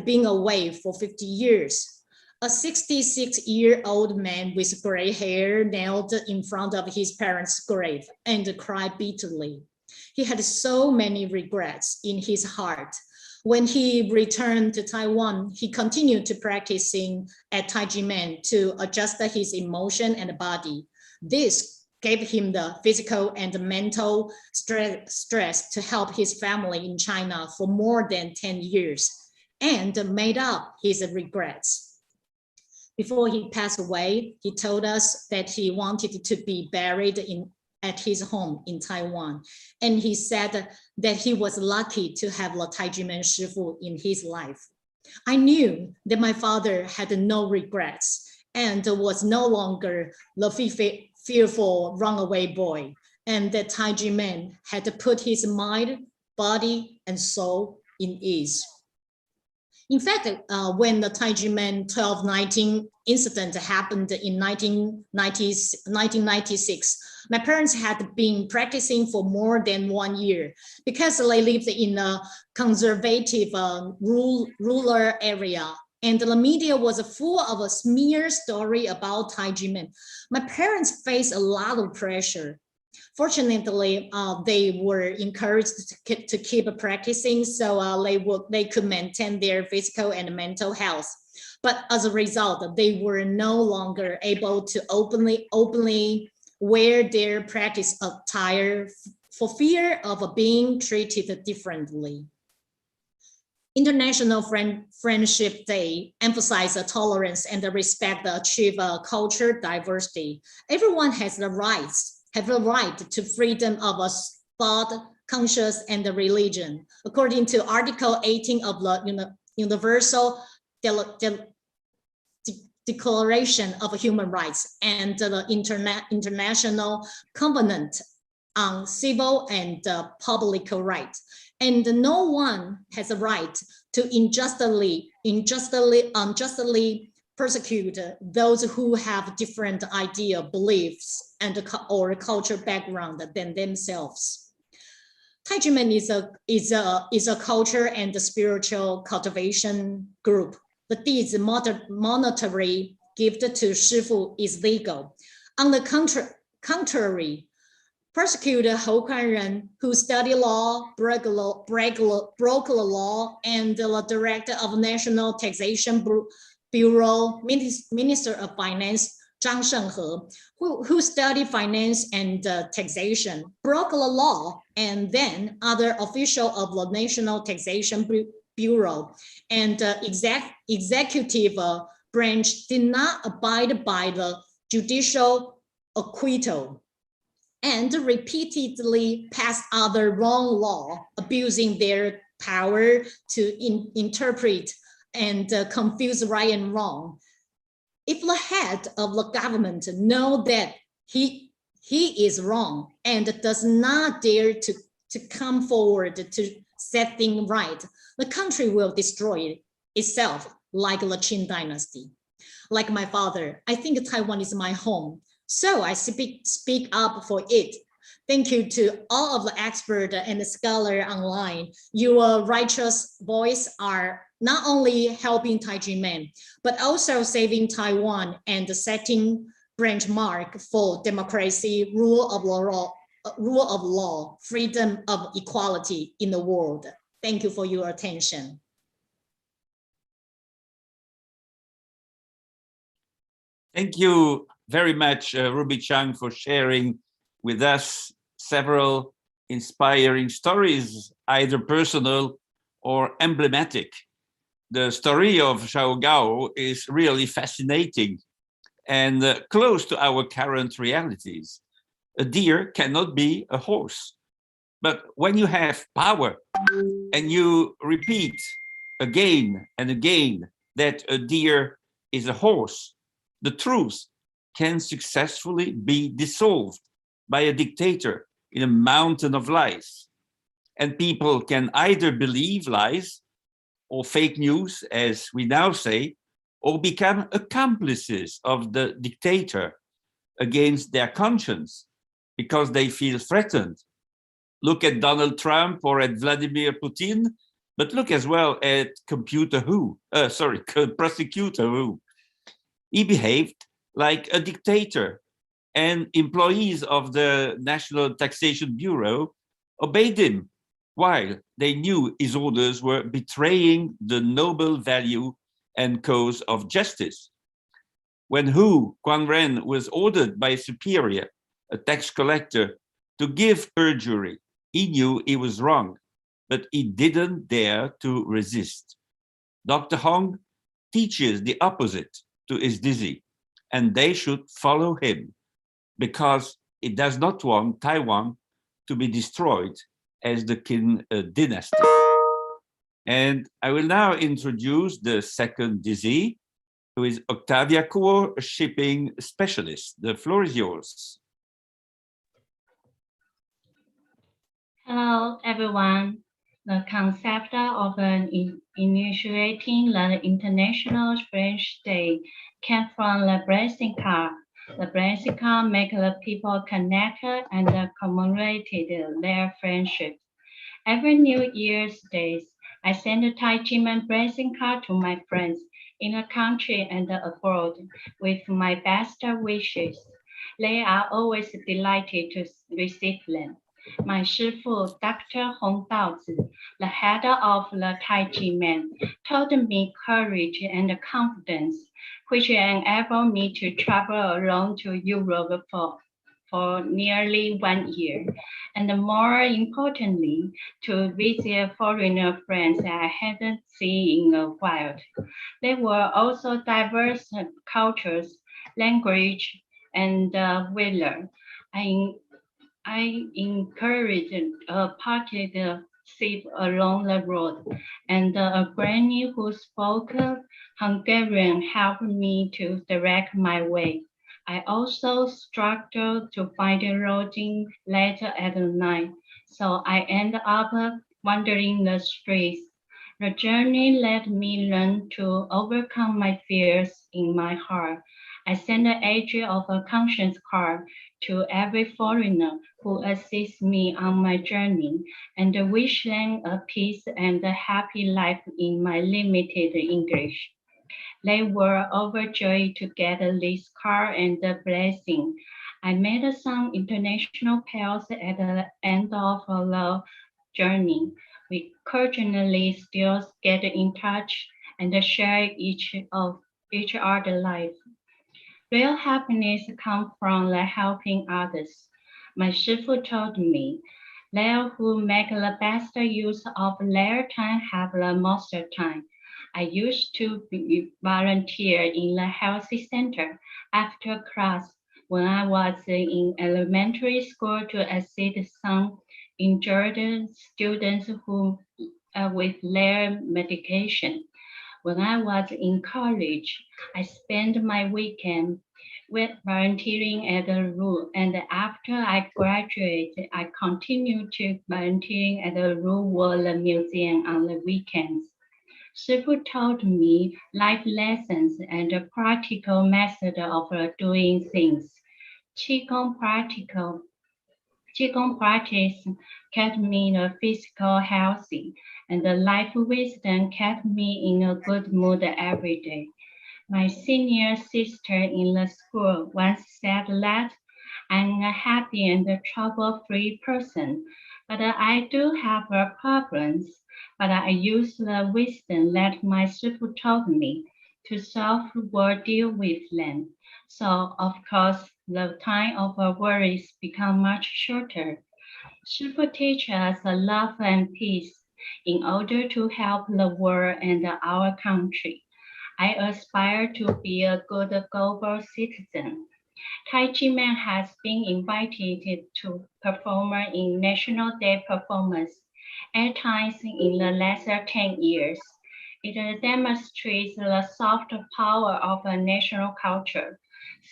been away for 50 years. A 66-year-old man with gray hair knelt in front of his parents' grave and cried bitterly. He had so many regrets in his heart. When he returned to Taiwan, he continued to practicing at Taijimen to adjust his emotion and body. This gave him the physical and mental stress to help his family in China for more than 10 years and made up his regrets. Before he passed away, he told us that he wanted to be buried at his home in Taiwan. And he said that he was lucky to have the Taijimen Shifu in his life. I knew that my father had no regrets and was no longer the fearful runaway boy, and that Taijimen had put his mind, body, and soul in ease. In fact, when the Taijimen 1219 incident happened in 1996, my parents had been practicing for more than 1 year because they lived in a conservative rural area, and the media was full of a smear story about Taijimen. My parents faced a lot of pressure. Fortunately, they were encouraged to keep practicing, so they could maintain their physical and mental health. But as a result, they were no longer able to openly wear their practice attire for fear of being treated differently. International Friendship Day emphasizes tolerance and respect to achieve culture diversity. Everyone has the right to freedom of thought, conscience, and religion, according to Article 18 of the Universal Declaration of Human Rights and the International Covenant on Civil and Public Rights. And no one has a right to unjustly persecute those who have different idea, beliefs, and or culture background than themselves. Taijimen is a culture and spiritual cultivation group. The deeds monetary gift to Shifu is legal. On the contrary, persecute Houkwan who study law, broke the law, and the director of National Taxation Bureau, Minister of Finance, Zhang Shenghe, who studied finance and taxation, broke the law, and then other official of the National Taxation Bureau and executive branch did not abide by the judicial acquittal and repeatedly passed other wrong law, abusing their power to interpret and confuse right and wrong. If the head of the government know that he is wrong and does not dare to come forward to set things right, the country will destroy itself like the Qing dynasty. Like my father, I think Taiwan is my home, so I speak up for it. Thank you to all of the experts and the scholars online. Your righteous voice are not only helping Taiji men, but also saving Taiwan and setting benchmark for democracy, rule of law, freedom of equality in the world. Thank you for your attention. Thank you very much, Ruby Chang, for sharing with us several inspiring stories, either personal or emblematic. The story of Xiao Gao is really fascinating and close to our current realities. A deer cannot be a horse, but when you have power and you repeat again and again that a deer is a horse, the truth can successfully be dissolved by a dictator in a mountain of lies. And people can either believe lies or fake news, as we now say, or become accomplices of the dictator against their conscience because they feel threatened. Look at Donald Trump or at Vladimir Putin, but look as well at Prosecutor Wu. He behaved like a dictator, and employees of the National Taxation Bureau obeyed him while they knew his orders were betraying the noble value and cause of justice. When Hu Guangren was ordered by a superior, a tax collector, to give perjury, he knew he was wrong, but he didn't dare to resist. Dr. Hong teaches the opposite to his dizzy, and they should follow him because he does not want Taiwan to be destroyed as the Qin dynasty. And I will now introduce the second dizzy, who is Octavia Kuo, a shipping specialist. The floor is yours. Hello, everyone. The concept of initiating the International French Day came from the blessing card. The blessing card makes the people connect and commemorated their friendship. Every New Year's Day, I send a Taiji Man blessing card to my friends in the country and abroad with my best wishes. They are always delighted to receive them. My Shifu, Dr. Hong Daozi, the head of the Taiji Man, told me courage and confidence, which enabled me to travel around to Europe for nearly 1 year, and more importantly, to visit foreigner friends I hadn't seen in a while. They were also diverse cultures, language, and weather. I encouraged a party to sit along the road, and a granny who spoke Hungarian helped me to direct my way. I also struggled to find the road late at night, so I ended up wandering the streets. The journey led me learn to overcome my fears in my heart. I send the age of a conscience card to every foreigner who assists me on my journey and wish them a peace and a happy life in my limited English. They were overjoyed to get this card and the blessing. I made some international pals at the end of the journey. We occasionally still get in touch and share each other's life. Real happiness comes from helping others. My Shifu told me, they who make the best use of their time have the most time. I used to volunteer in the healthy center after class when I was in elementary school to assist some injured students who with their medication. When I was in college, I spent my weekend with volunteering at the Ru, and after I graduated, I continued to volunteering at the Ru World Museum on the weekends. Shifu taught me life lessons and a practical method of doing things. Qigong practice kept me physical healthy, and the life wisdom kept me in a good mood every day. My senior sister in the school once said that I'm a happy and trouble-free person, but I do have problems, but I use the wisdom that my Shifu taught me to solve or deal with them. So, of course, the time of worries become much shorter. Shifu teaches us love and peace in order to help the world and our country. I aspire to be a good global citizen. Tai Chi Man has been invited to perform in National Day performance 8 times in the last 10 years. It demonstrates the soft power of a national culture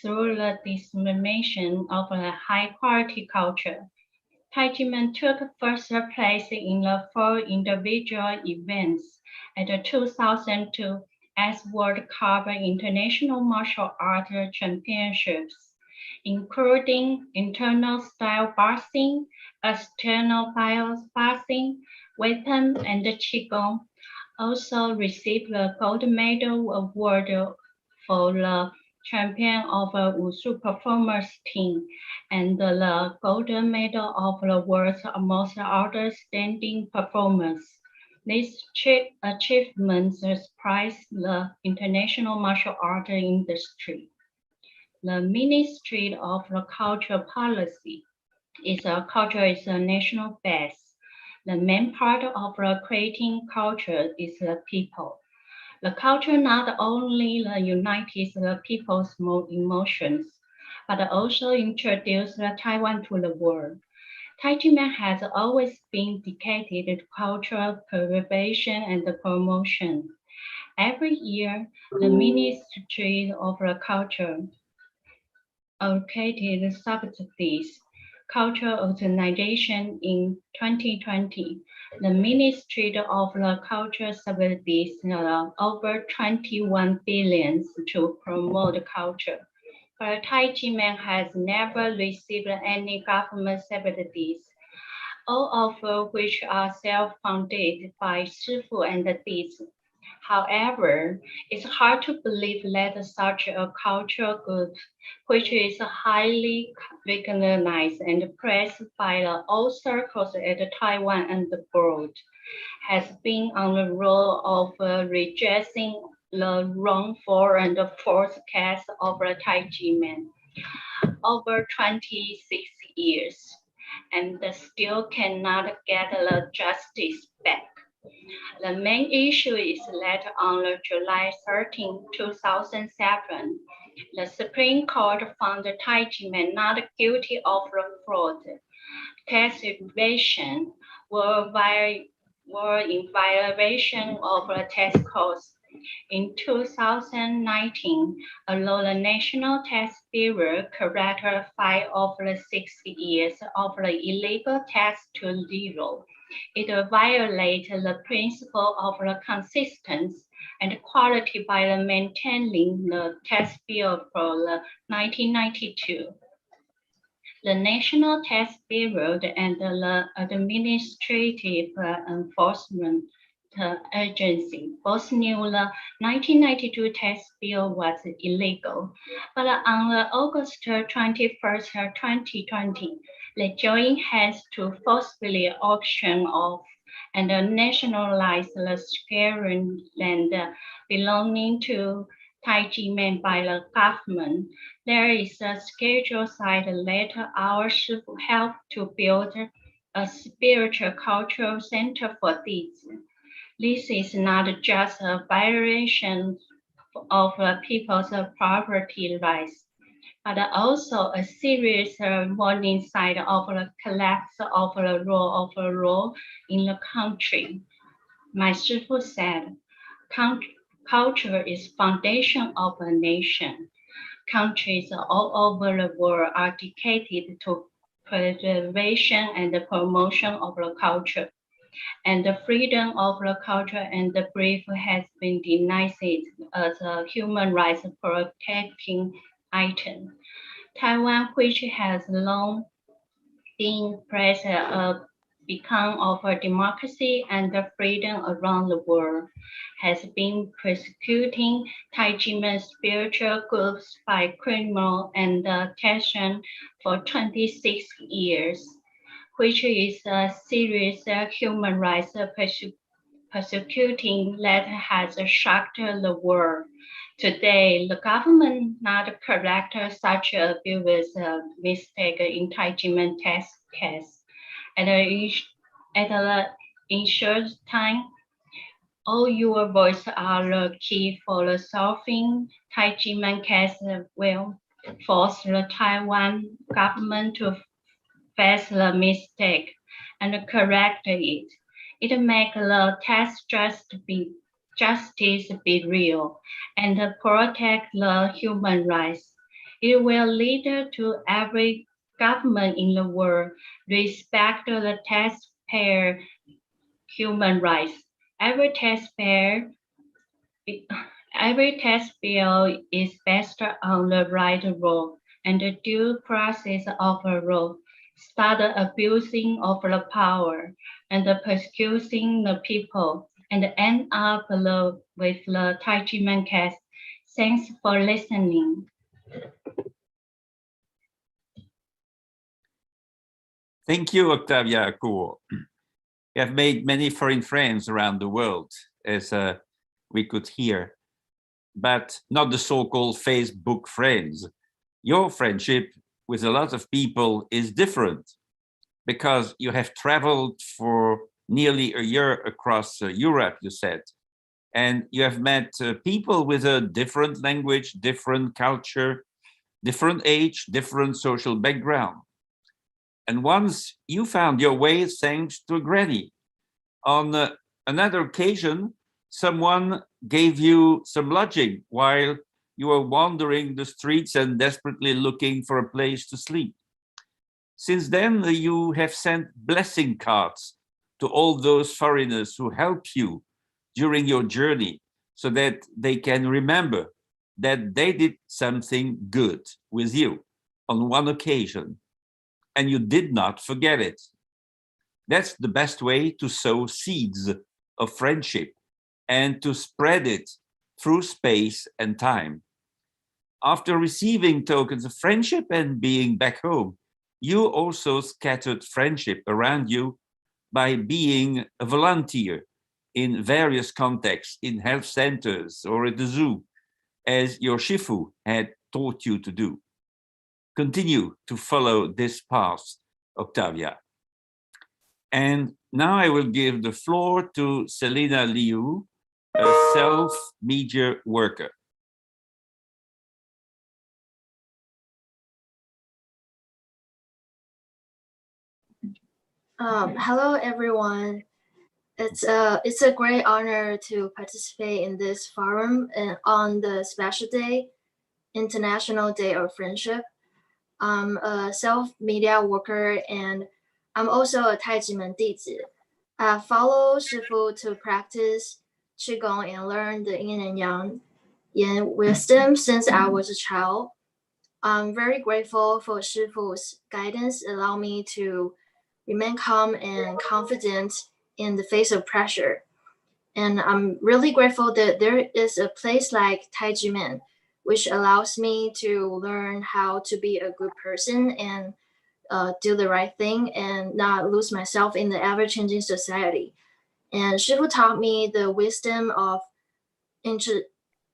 through the dissemination of a high-quality culture. Tai Chi Man took first place in the 4 individual events at the 2002 as World Cup International Martial Arts Championships, including internal style boxing, external boxing, weapon, and Qigong. Also received the gold medal award for the champion of the Wushu performers team and the golden medal of the world's most outstanding performers. These achievements surprise the international martial art industry. The Ministry of Cultural Policy is a national base. The main part of creating culture is the people. The culture not only unites the people's emotions, but also introduces Taiwan to the world. Tai Chi Man has always been dedicated to cultural preservation and promotion. Every year, the Ministry of Culture allocated subsidies. Cultural organization in 2020, the Ministry of Culture subsidies over 21 billion to promote culture. But Tai Chi Man has never received any government subsidies, all of which are self-funded by Shifu and the Dizi. However, it's hard to believe that such a cultural good, which is highly recognized and praised by all circles at Taiwan and the world, has been on the road of redressing the wrongful and false case of Tai Chi Man over 26 years, and still cannot get the justice back. The main issue is that on July 13, 2007, the Supreme Court found Tai Chi Man not guilty of fraud, tax evasion, were in violation of the tax codes. In 2019, although the National Tax Bureau corrected 5 of the 6 years of the illegal tax to 0, it violated the principle of the consistency and quality by maintaining the tax bill for the 1992. The National Tax Bureau and the Administrative Enforcement Agency both knew the 1992 tax bill was illegal, but on August 21, 2020, they joined hands to forcibly auction off and nationalize the scaring land belonging to Tai Chi Man by the government. There is a schedule site that our Shifu helped to build a spiritual cultural center for these. This is not just a violation of people's property rights, but also a serious warning sign of the collapse of the rule of law in the country. My Shifu said, culture is foundation of a nation. Countries all over the world are dedicated to preservation and the promotion of the culture. And the freedom of the culture and the belief has been denied as a human rights protecting item. Taiwan, which has long been praised a beacon of a democracy and the freedom around the world, has been persecuting Taijiman spiritual groups by criminal and detention for 26 years, which is a serious human rights persecuting that has shocked the world. Today, the government not correct such abuse mistake in Taijiman test case. At the ensured time, all your voices are the key for the solving Taijiman case will force the Taiwan government to face the mistake and correct it. It makes the test justice be real and protect the human rights. It will lead to every government in the world respect the taxpayer human rights. Every taxpayer is based on the right rule and the due process of the rule. Start abusing of the power and persecuting the people and end up with the Taijiman case. Thanks for listening. Thank you, Octavia Kuo. You have made many foreign friends around the world, as we could hear, but not the so-called Facebook friends. Your friendship with a lot of people is different because you have traveled for nearly a year across Europe, you said, and you have met people with a different language, different culture, different age, different social background. And once you found your way thanks to a granny. On another occasion, someone gave you some lodging while you were wandering the streets and desperately looking for a place to sleep. Since then, you have sent blessing cards to all those foreigners who helped you during your journey so that they can remember that they did something good with you on one occasion and you did not forget it. That's the best way to sow seeds of friendship and to spread it through space and time. After receiving tokens of friendship and being back home, you also scattered friendship around you by being a volunteer in various contexts, in health centers or at the zoo, as your Shifu had taught you to do. Continue to follow this path, Octavia. And now I will give the floor to Selina Liu, a self-media worker. Hello, everyone. It's a great honor to participate in this forum and on the special day, International Day of Friendship. I'm a self-media worker and I'm also a Taijimen Dizi. I follow Shifu to practice Qigong and learn the yin and yang in wisdom since I was a child. I'm very grateful for Shifu's guidance, allow me to remain calm and confident in the face of pressure. And I'm really grateful that there is a place like Taijimen, which allows me to learn how to be a good person and do the right thing and not lose myself in the ever-changing society. And Shifu taught me the wisdom of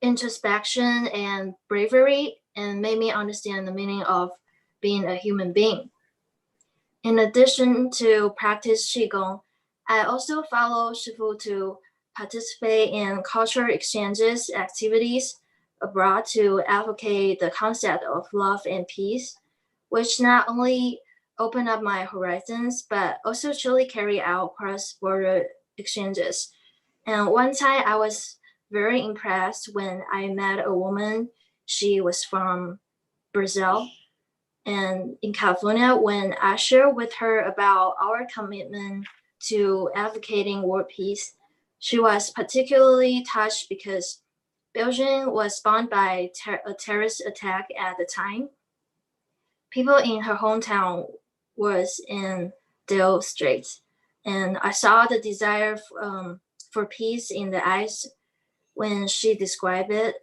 introspection and bravery and made me understand the meaning of being a human being. In addition to practice Qigong, I also follow Shifu to participate in cultural exchanges activities abroad to advocate the concept of love and peace, which not only open up my horizons, but also truly carry out cross-border exchanges. And one time I was very impressed when I met a woman. She was from Brazil. And in California, when I shared with her about our commitment to advocating world peace, she was particularly touched because Belgium was bombed by a terrorist attack at the time. People in her hometown was in dire straits, and I saw the desire for peace in the eyes when she described it,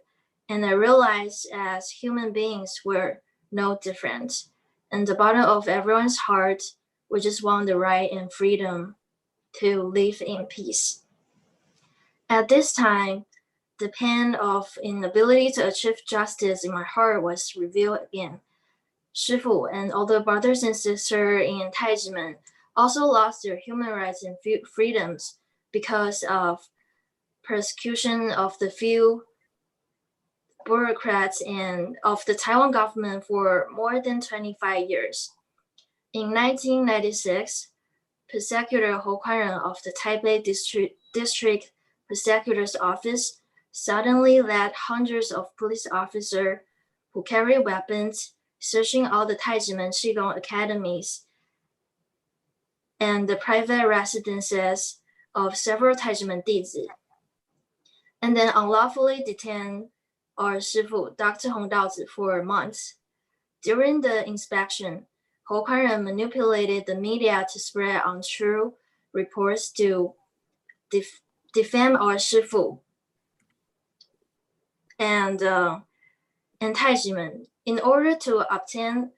and I realized as human beings we're no different. In the bottom of everyone's heart, we just want the right and freedom to live in peace. At this time, the pain of inability to achieve justice in my heart was revealed again. Shifu and other brothers and sisters in Taijimen also lost their human rights and freedoms because of persecution of the few bureaucrats and of the Taiwan government for more than 25 years. In 1996, Prosecutor Hou Kuan-ren of the Taipei District Prosecutor's Office suddenly led hundreds of police officers who carry weapons searching all the Taijimen Qigong academies and the private residences of several Taijimen Dizi, and then unlawfully detained our Shifu, Dr. Hong Daozi, for months. During the inspection, Hou Kuan-ren manipulated the media to spread untrue reports to defame our Shifu and Taijimen. In order to obtain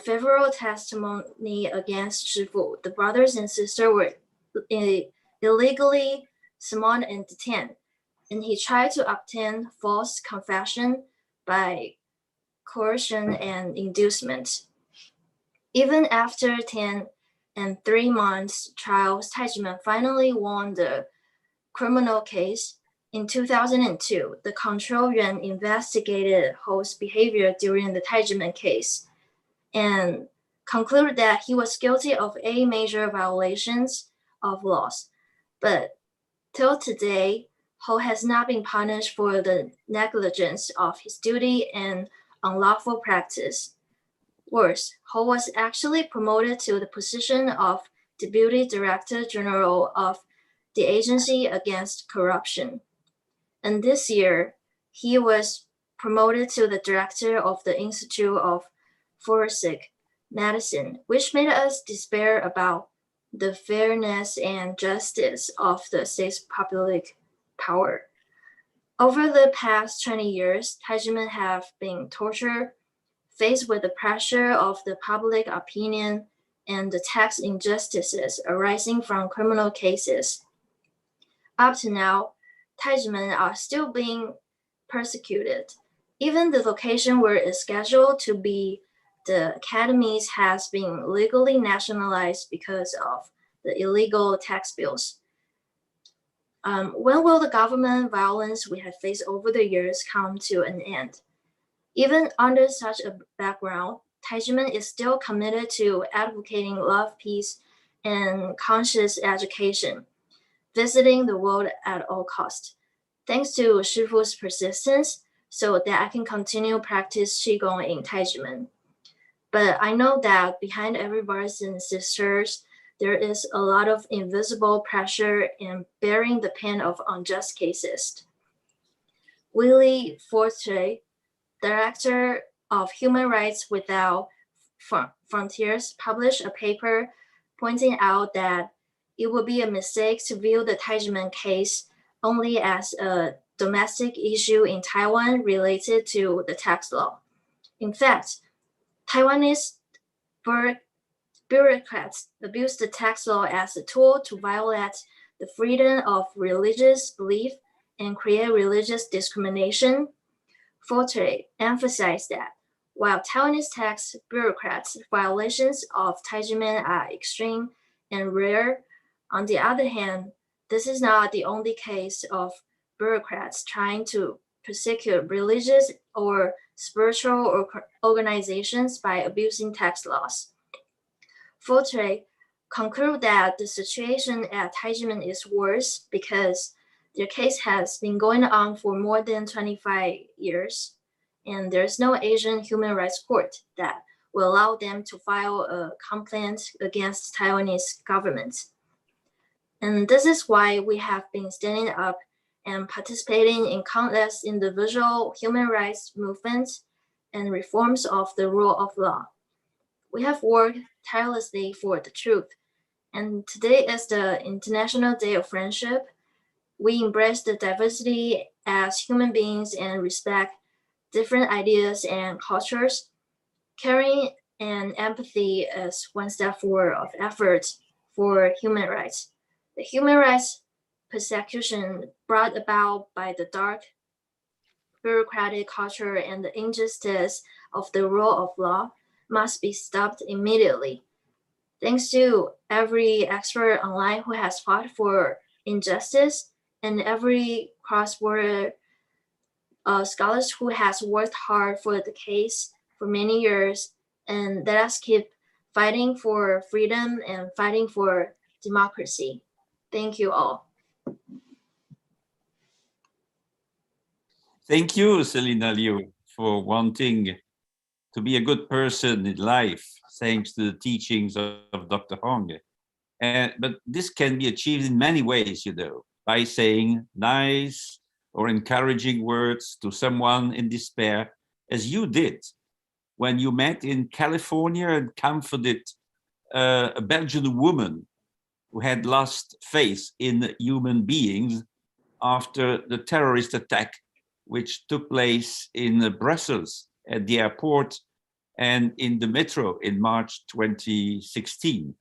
favorable testimony against Shifu, the brothers and sisters were illegally summoned and detained, and he tried to obtain false confession by coercion and inducement. Even after 10 and 3 months trials, Taijimen finally won the criminal case. In 2002, the Control Yuan investigated Hou's behavior during the Taijimen case and concluded that he was guilty of 8 major violations of laws. But till today, Hou has not been punished for the negligence of his duty and unlawful practice. Worse, Hou was actually promoted to the position of Deputy Director General of the Agency Against Corruption. And this year, he was promoted to the director of the Institute of Forensic Medicine, which made us despair about the fairness and justice of the state's public power. Over the past 20 years, Taijimen have been tortured, faced with the pressure of the public opinion and the tax injustices arising from criminal cases. Up to now, Taijimen are still being persecuted. Even the location where it's scheduled to be the academies has been legally nationalized because of the illegal tax bills. When will the government violence we have faced over the years come to an end? Even under such a background, Taijimen is still committed to advocating love, peace, and conscious education, visiting the world at all costs. Thanks to Shifu's persistence, so that I can continue practice Qigong in Taijimen. But I know that behind every brothers and sisters, there is a lot of invisible pressure in bearing the pain of unjust cases. Willie Forte, Director of Human Rights Without Frontiers, published a paper pointing out that it would be a mistake to view the Taijimen case only as a domestic issue in Taiwan related to the tax law. In fact, Taiwanese bureaucrats abuse the tax law as a tool to violate the freedom of religious belief and create religious discrimination. Forte emphasized that while Taiwanese tax bureaucrats' violations of Taijimen are extreme and rare, on the other hand, this is not the only case of bureaucrats trying to persecute religious or spiritual organizations by abusing tax laws. Forte concluded that the situation at Taijimen is worse because Their case has been going on for more than 25 years, and there's no Asian human rights court that will allow them to file a complaint against Taiwanese government. And this is why we have been standing up and participating in countless individual human rights movements and reforms of the rule of law. We have worked tirelessly for the truth, and today is the International Day of Friendship. We embrace the diversity as human beings and respect different ideas and cultures. Caring and empathy is one step forward of efforts for human rights. The human rights persecution brought about by the dark bureaucratic culture and the injustice of the rule of law must be stopped immediately. Thanks to every expert online who has fought for injustice and every cross-border scholars who has worked hard for the case for many years, and let us keep fighting for freedom and fighting for democracy. Thank you all. Thank you, Selina Liu, for wanting to be a good person in life, thanks to the teachings of Dr. Hong. But this can be achieved in many ways, you know, by saying nice or encouraging words to someone in despair, as you did when you met in California and comforted a Belgian woman who had lost faith in human beings after the terrorist attack which took place in Brussels at the airport and in the metro in March 2016,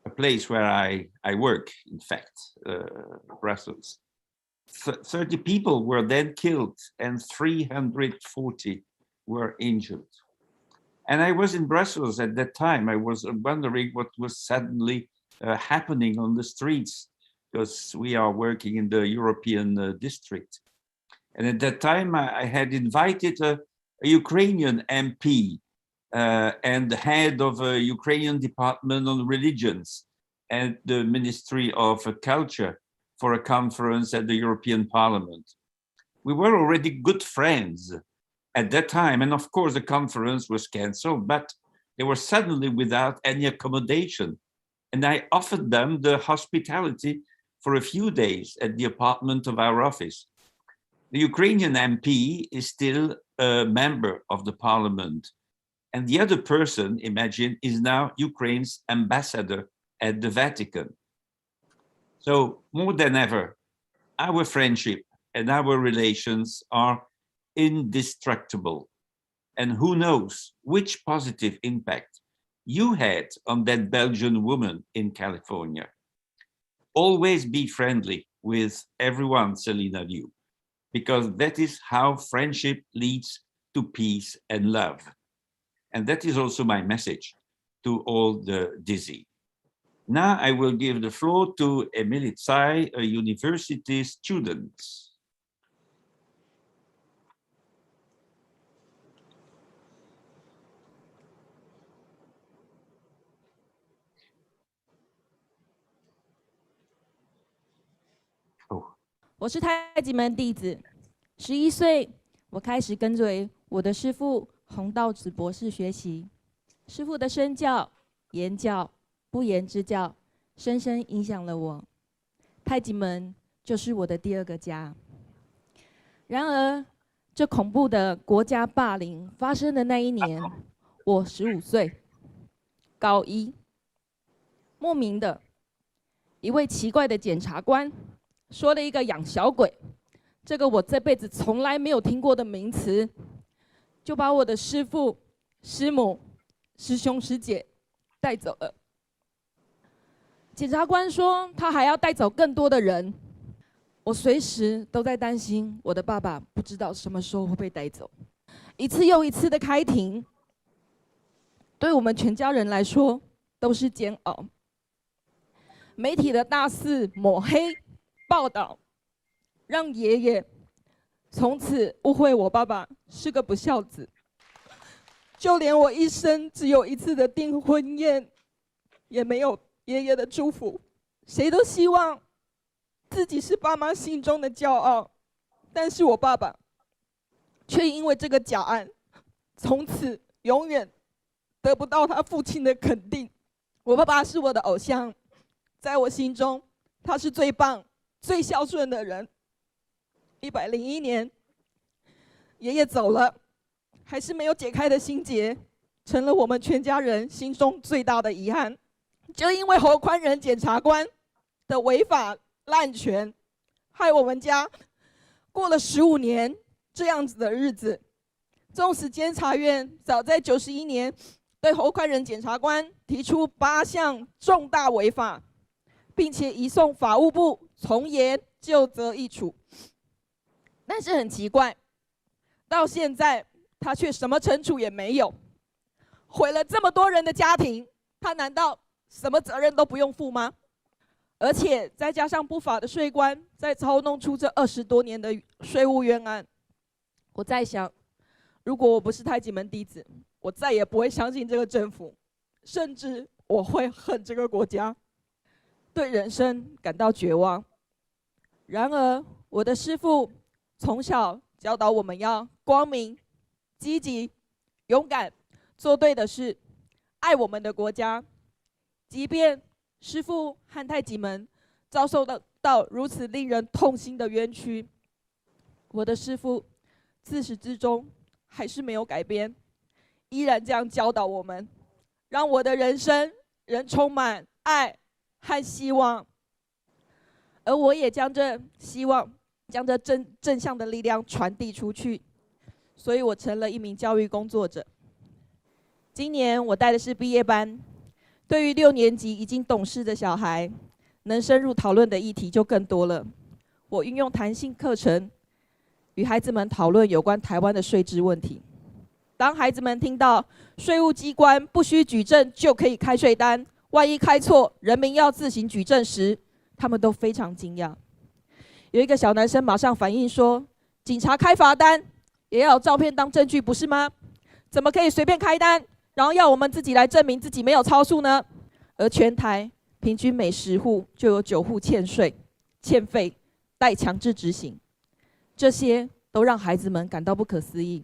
a place where I work, in fact, Brussels. 30 people were then killed and 340 were injured. And I was in Brussels at that time. I was wondering what was suddenly happening on the streets, because we are working in the European district. And at that time, I had invited a Ukrainian MP and the head of a Ukrainian department on religions and the Ministry of Culture for a conference at the European Parliament. We were already good friends at that time. And of course, the conference was canceled, but they were suddenly without any accommodation. And I offered them the hospitality for a few days at the apartment of our office. The Ukrainian MP is still a member of the parliament. And the other person, imagine, is now Ukraine's ambassador at the Vatican. So more than ever, our friendship and our relations are indestructible. And who knows which positive impact you had on that Belgian woman in California. Always be friendly with everyone, Selina Liu, because that is how friendship leads to peace and love. And that is also my message to all the dizzy. Now I will give the floor to Emilie Tsai, a university student.我是太极门弟子，11岁，我开始跟随我的师父洪道子博士学习。师父的身教、言教、不言之教，深深影响了我。太极门就是我的第二个家。然而，这恐怖的国家霸凌发生的那一年，我15岁，高一，莫名的，一位奇怪的检察官说了一个养小鬼，这个我这辈子从来没有听过的名词，就把我的师父、师母、师兄师姐带走了。检察官说他还要带走更多的人，我随时都在担心我的爸爸不知道什么时候会被带走。一次又一次的开庭，对我们全家人来说都是煎熬。媒体的大肆抹黑报道，让爷爷从此误会我爸爸是个不孝子。就连我一生只有一次的订婚宴，也没有爷爷的祝福。谁都希望自己是爸妈心中的骄傲，但是我爸爸却因为这个假案，从此永远得不到他父亲的肯定。我爸爸是我的偶像，在我心中，他是最棒、最孝顺的人。101年，爷爷走了，还是没有解开的心结，成了我们全家人心中最大的遗憾。就因为侯宽仁检察官的违法滥权，害我们家过了15年这样子的日子。纵使监察院早在91年对侯宽仁检察官提出8项重大违法，并且移送法务部从严就责议处，但是很奇怪，到现在他却什么惩处也没有，毁了这么多人的家庭，他难道什么责任都不用负吗？而且再加上不法的税官在操弄出这20多年的税务冤案，我在想，如果我不是太极门弟子，我再也不会相信这个政府，甚至我会恨这个国家，对人生感到绝望。然而，我的师父从小教导我们要光明、积极、勇敢，做对的事，爱我们的国家。即便师父和太极门遭受到如此令人痛心的冤屈，我的师父自始至终还是没有改变，依然这样教导我们，让我的人生仍充满爱和希望。而我也将这希望、将这正向的力量传递出去，所以我成了一名教育工作者。今年我带的是毕业班，对于6年级已经懂事的小孩，能深入讨论的议题就更多了。我运用弹性课程，与孩子们讨论有关台湾的税制问题。当孩子们听到税务机关不需举证就可以开税单，万一开错，人民要自行举证时，他们都非常惊讶。有一个小男生马上反映说：“警察开罚单也要有照片当证据，不是吗？怎么可以随便开单，然后要我们自己来证明自己没有超速呢？”而全台平均每10户就有9户欠税、欠费、待强制执行，这些都让孩子们感到不可思议。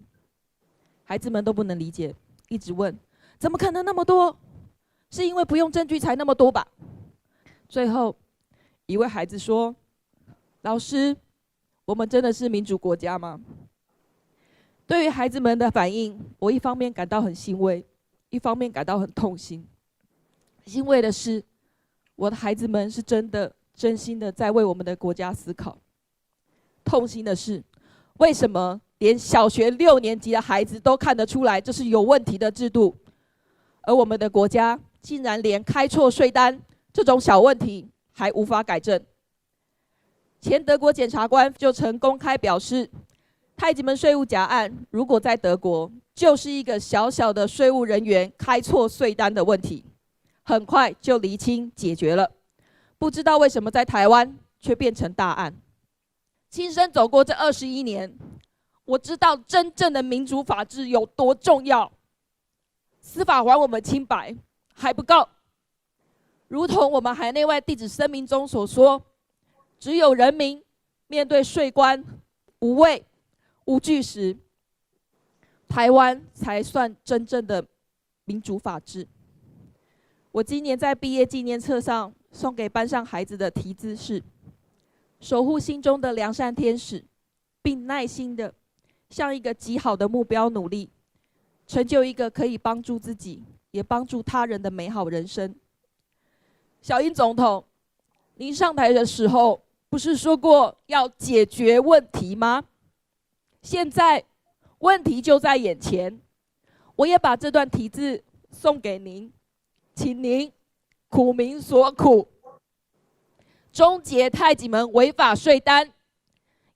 孩子们都不能理解，一直问：怎么可能那么多？是因为不用证据才那么多吧？最后，一位孩子说：“老师，我们真的是民主国家吗？”对于孩子们的反应，我一方面感到很欣慰，一方面感到很痛心。欣慰的是，我的孩子们是真的、真心的在为我们的国家思考。痛心的是，为什么连小学6年级的孩子都看得出来这是有问题的制度，而我们的国家竟然连开错税单这种小问题还无法改正？前德国检察官就曾公开表示，太极门税务假案如果在德国，就是一个小小的税务人员开错税单的问题，很快就厘清解决了。不知道为什么在台湾却变成大案。亲身走过这21年，我知道真正的民主法治有多重要。司法还我们清白还不够，如同我们海内外弟子声明中所说，只有人民面对税官无畏无惧时，台湾才算真正的民主法治。我今年在毕业纪念册上送给班上孩子的题字是：守护心中的良善天使，并耐心的向一个极好的目标努力，成就一个可以帮助自己也帮助他人的美好人生。小英总统，您上台的时候不是说过要解决问题吗？现在问题就在眼前，我也把这段题字送给您，请您苦民所苦，终结太极门违法税单，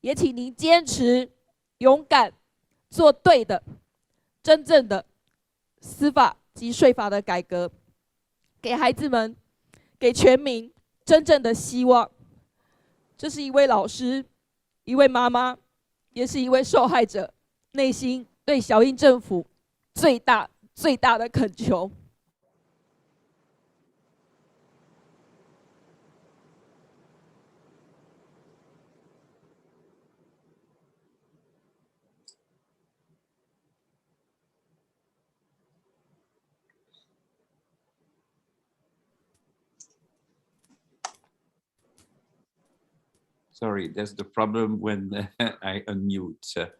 也请您坚持勇敢做对的真正的司法及税法的改革，给孩子们给全民真正的希望。这是一位老师，一位妈妈，也是一位受害者内心对小英政府最大的恳求。Sorry, that's the problem when I unmute.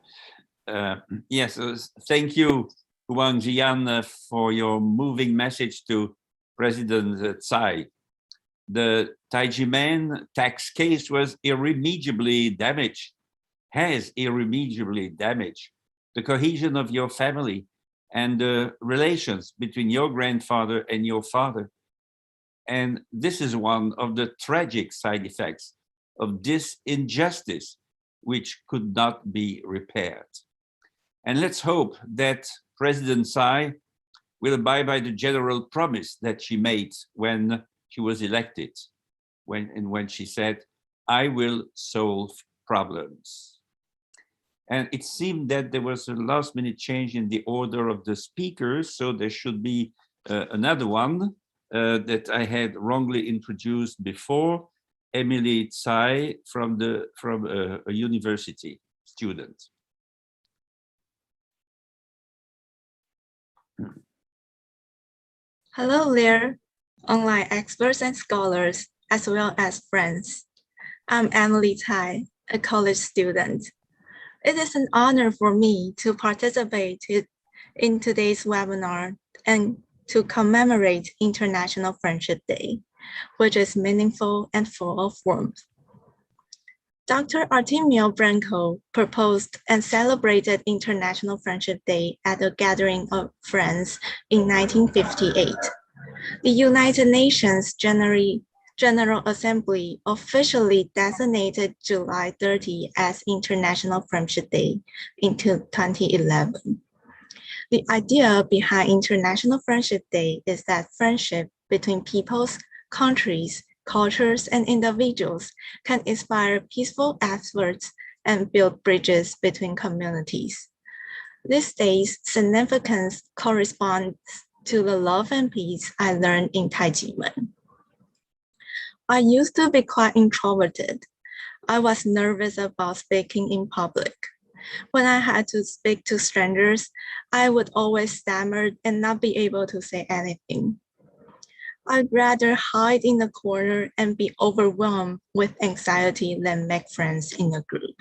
Yes, thank you, Wang Jian, for your moving message to President Tsai. The Taijimen tax case was irremediably damaged, has irremediably damaged the cohesion of your family and the relations between your grandfather and your father. And this is one of the tragic side effects of this injustice, which could not be repaired. And let's hope that President Tsai will abide by the general promise that she made when she was elected, when she said, "I will solve problems." And it seemed that there was a last-minute change in the order of the speakers, so there should be another one that I had wrongly introduced before, Emily Tsai from a university student. Hello there, online experts and scholars, as well as friends. I'm Emily Tsai, a college student. It is an honor for me to participate in today's webinar and to commemorate International Friendship Day, which is meaningful and full of warmth. Dr. Artemio Branco proposed and celebrated International Friendship Day at a gathering of friends in 1958. The United Nations General Assembly officially designated July 30 as International Friendship Day in 2011. The idea behind International Friendship Day is that friendship between peoples, countries, cultures, and individuals can inspire peaceful efforts and build bridges between communities. This day's significance corresponds to the love and peace I learned in Taijimen. I used to be quite introverted. I was nervous about speaking in public. When I had to speak to strangers, I would always stammer and not be able to say anything. I'd rather hide in the corner and be overwhelmed with anxiety than make friends in a group.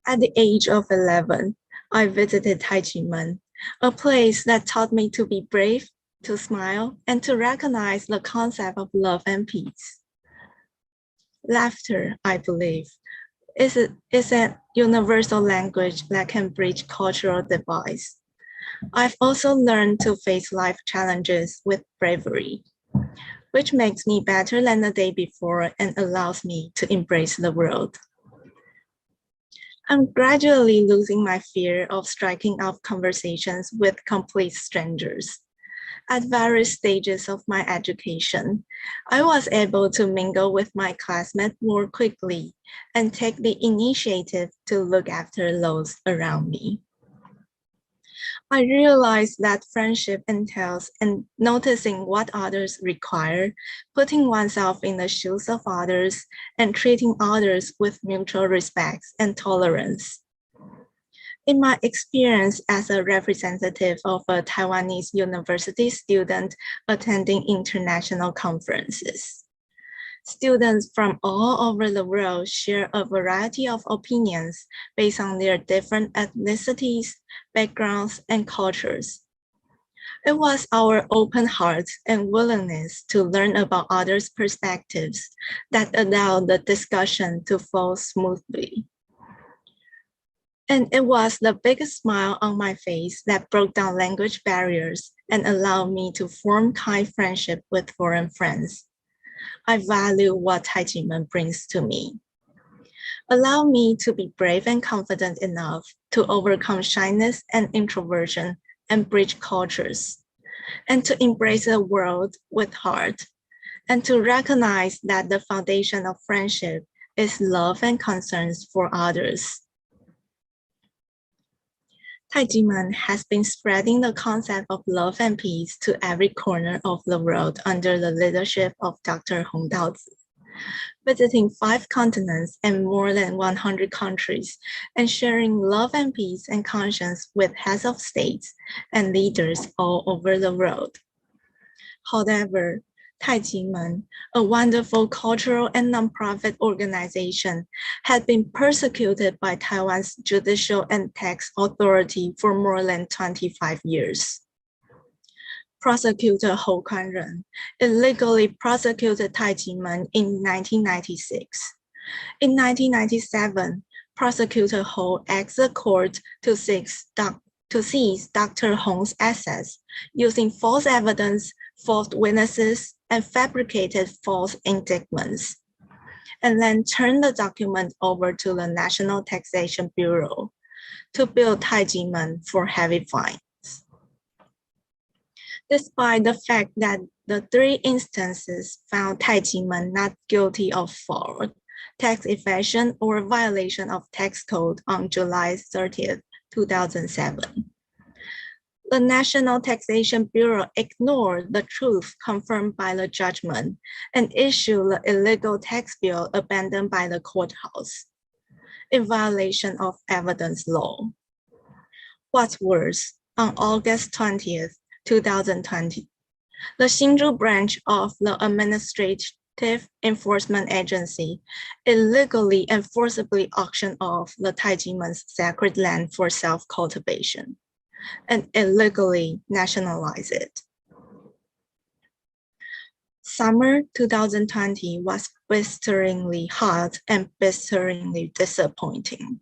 At the age of 11, I visited Taijimen, a place that taught me to be brave, to smile, and to recognize the concept of love and peace. Laughter, I believe, is a universal language that can bridge cultural divides. I've also learned to face life challenges with bravery, which makes me better than the day before and allows me to embrace the world. I'm gradually losing my fear of striking up conversations with complete strangers. At various stages of my education, I was able to mingle with my classmates more quickly and take the initiative to look after those around me. I realized that friendship entails noticing what others require, putting oneself in the shoes of others, and treating others with mutual respect and tolerance. In my experience as a representative of a Taiwanese university student attending international conferences, students from all over the world share a variety of opinions based on their different ethnicities, backgrounds, and cultures. It was our open hearts and willingness to learn about others' perspectives that allowed the discussion to flow smoothly. And it was the biggest smile on my face that broke down language barriers and allowed me to form kind friendship with foreign friends. I value what Taijimen brings to me. Allow me to be brave and confident enough to overcome shyness and introversion and bridge cultures, and to embrace the world with heart, and to recognize that the foundation of friendship is love and concerns for others. Taijimen has been spreading the concept of love and peace to every corner of the world under the leadership of Dr. Hong Daozi, visiting 5 continents and more than 100 countries, and sharing love and peace and conscience with heads of states and leaders all over the world. However, Taijimen, a wonderful cultural and nonprofit organization, had been persecuted by Taiwan's judicial and tax authority for more than 25 years. Prosecutor Hou Kuan-ren illegally prosecuted Taijimen in 1996. In 1997, Prosecutor Hou asked the court to seize Dr. Hong's assets using false evidence, false witnesses, and fabricated false indictments, and then turned the document over to the National Taxation Bureau to bill Taijimen for heavy fines. Despite the fact that the 3 instances found Taijimen not guilty of fraud, tax evasion, or violation of tax code on July 30th, 2007. The National Taxation Bureau ignored the truth confirmed by the judgment and issued the illegal tax bill abandoned by the courthouse, in violation of evidence law. What's worse, on August 20th, 2020, the Hsinchu branch of the Administrative Enforcement Agency illegally and forcibly auctioned off the Taijimen's sacred land for self-cultivation and illegally nationalized it. Summer 2020 was blisteringly hot and blisteringly disappointing.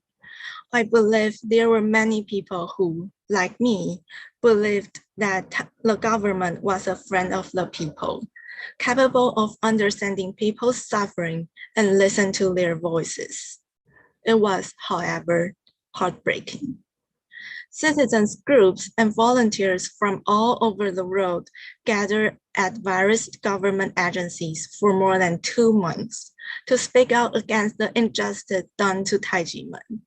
I believe there were many people who, like me, believed that the government was a friend of the people, capable of understanding people's suffering and listen to their voices. It was, however, heartbreaking. Citizens groups and volunteers from all over the world gathered at various government agencies for more than 2 months to speak out against the injustice done to Taijimen.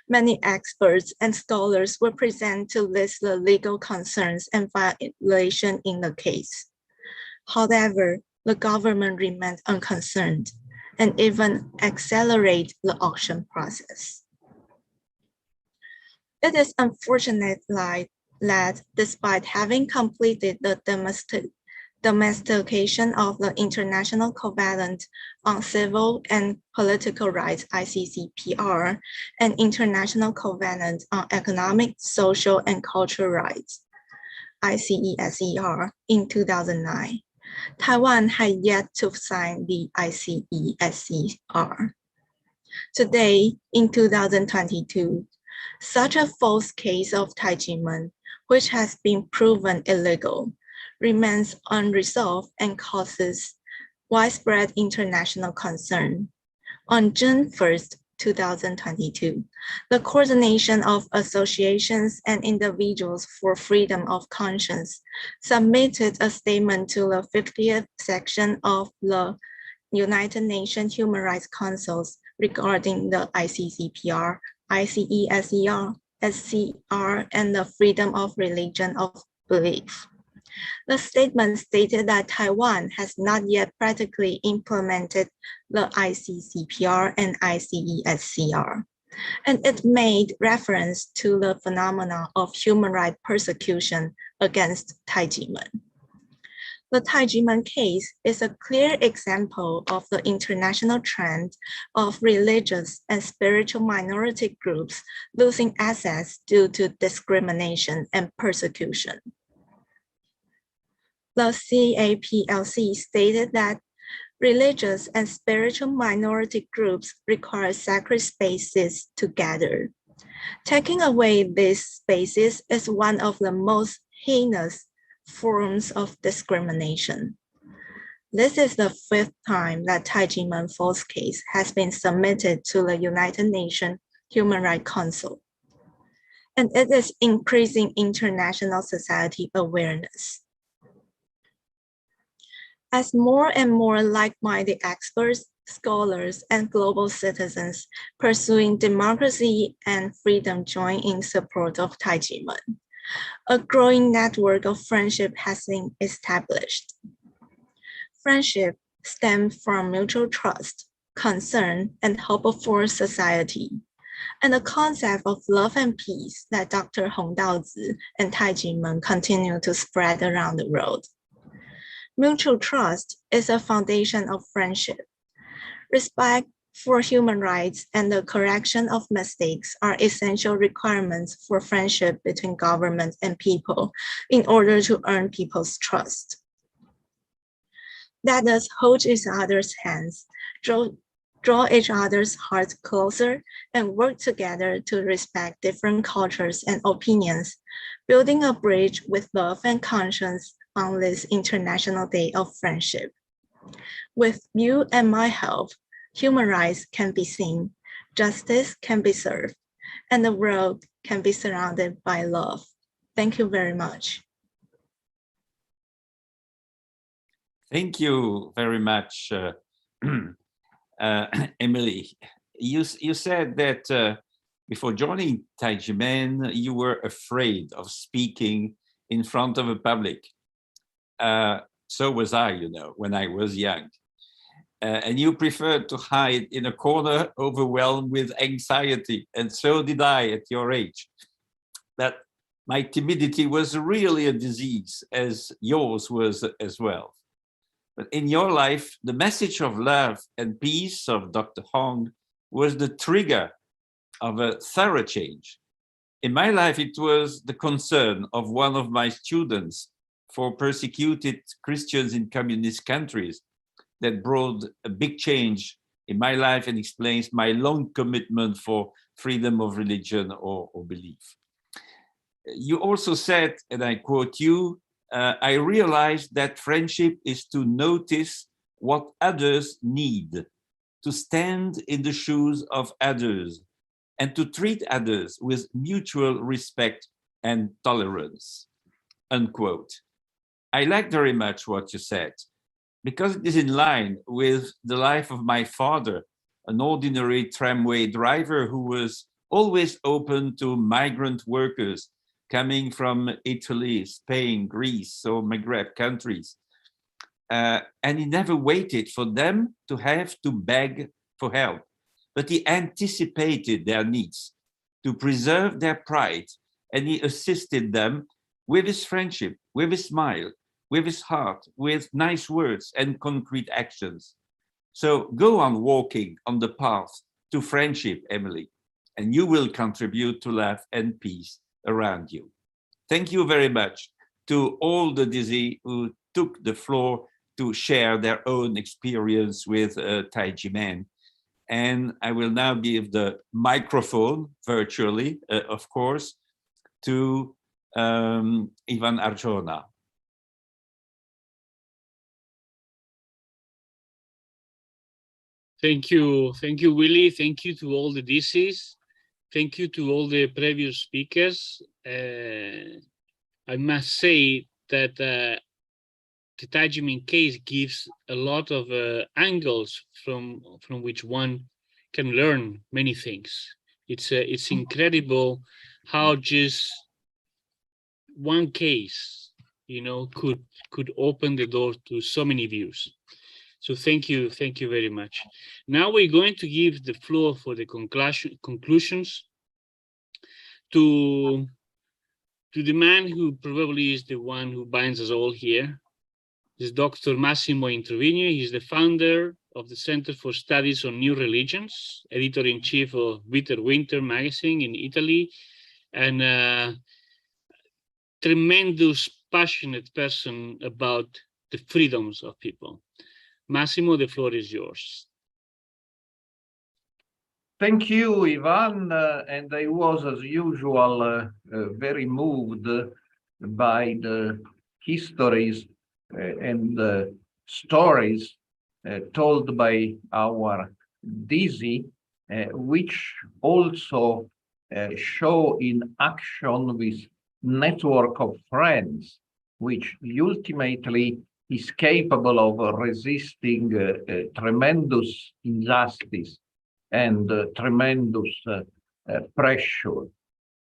Many experts and scholars were present to list the legal concerns and violations in the case. However, the government remained unconcerned and even accelerated the auction process. It is unfortunate that despite having completed the domestication of the International Covenant on Civil and Political Rights, ICCPR, and International Covenant on Economic, Social, and Cultural Rights, ICESER, in 2009, Taiwan had yet to sign the ICESER. Today, in 2022, such a false case of Taijimen, which has been proven illegal, remains unresolved and causes widespread international concern. On June 1st, 2022, the Coordination of Associations and Individuals for Freedom of Conscience submitted a statement to the 50th section of the United Nations Human Rights Councils regarding the ICCPR, ICESER, SCR, and the freedom of religion of belief. The statement stated that Taiwan has not yet practically implemented the ICCPR and ICESER, and it made reference to the phenomena of human rights persecution against Taijimen. The Taijimen case is a clear example of the international trend of religious and spiritual minority groups losing access due to discrimination and persecution. The CAPLC stated that religious and spiritual minority groups require sacred spaces to gather. Taking away these spaces is one of the most heinous forms of discrimination. This is the 5th time that Taijimen false case has been submitted to the United Nations Human Rights Council, and it is increasing international society awareness. As more and more like-minded experts, scholars, and global citizens pursuing democracy and freedom join in support of Taijimen, a growing network of friendship has been established. Friendship stems from mutual trust, concern, and hope for society, and the concept of love and peace that Dr. Hong Daozi and Taijimen continue to spread around the world. Mutual trust is a foundation of friendship. Respect for human rights and the correction of mistakes are essential requirements for friendship between government and people in order to earn people's trust. Let us hold each other's hands, draw each other's hearts closer, and work together to respect different cultures and opinions, building a bridge with love and conscience on this International Day of Friendship. With you and my help, human rights can be seen, justice can be served, and the world can be surrounded by love. Thank you very much. Thank you very much, Emily. You said that before joining Taijimen, you were afraid of speaking in front of a public. So was I, you know, when I was young. And you preferred to hide in a corner overwhelmed with anxiety, and so did I at your age. That my timidity was really a disease, as yours was as well. But in your life, the message of love and peace of Dr. Hong was the trigger of a thorough change. In my life, it was the concern of one of my students for persecuted Christians in communist countries that brought a big change in my life and explains my long commitment for freedom of religion or belief. You also said, and I quote you, I realized that friendship is to notice what others need, to stand in the shoes of others, and to treat others with mutual respect and tolerance, unquote. I like very much what you said, because it is in line with the life of my father, an ordinary tramway driver who was always open to migrant workers coming from Italy, Spain, Greece, or Maghreb countries. And he never waited for them to have to beg for help, but he anticipated their needs to preserve their pride, and he assisted them with his friendship, with his smile, with his heart, with nice words and concrete actions. So go on walking on the path to friendship, Emily, and you will contribute to love and peace around you. Thank you very much to all the Dizzy who took the floor to share their own experience with Taijimen. And I will now give the microphone virtually, of course, to Ivan Arjona. Thank you, Willie. Thank you to all the DCs. Thank you to all the previous speakers. I must say that the Taijimen case gives a lot of angles from which one can learn many things. It's incredible how just one case, you know, could open the door to so many views. So thank you very much. Now we're going to give the floor for the conclusions to the man who probably is the one who binds us all here. This is Dr. Massimo Introvigne. He's the founder of the Center for Studies on New Religions, editor-in-chief of Bitter Winter magazine in Italy, and a tremendous, passionate person about the freedoms of people. Massimo, the floor is yours. Thank you, Ivan. And I was, as usual, very moved by the histories and the stories told by our Dizzy, which also show in action this network of friends, which ultimately is capable of resisting tremendous injustice and tremendous pressure.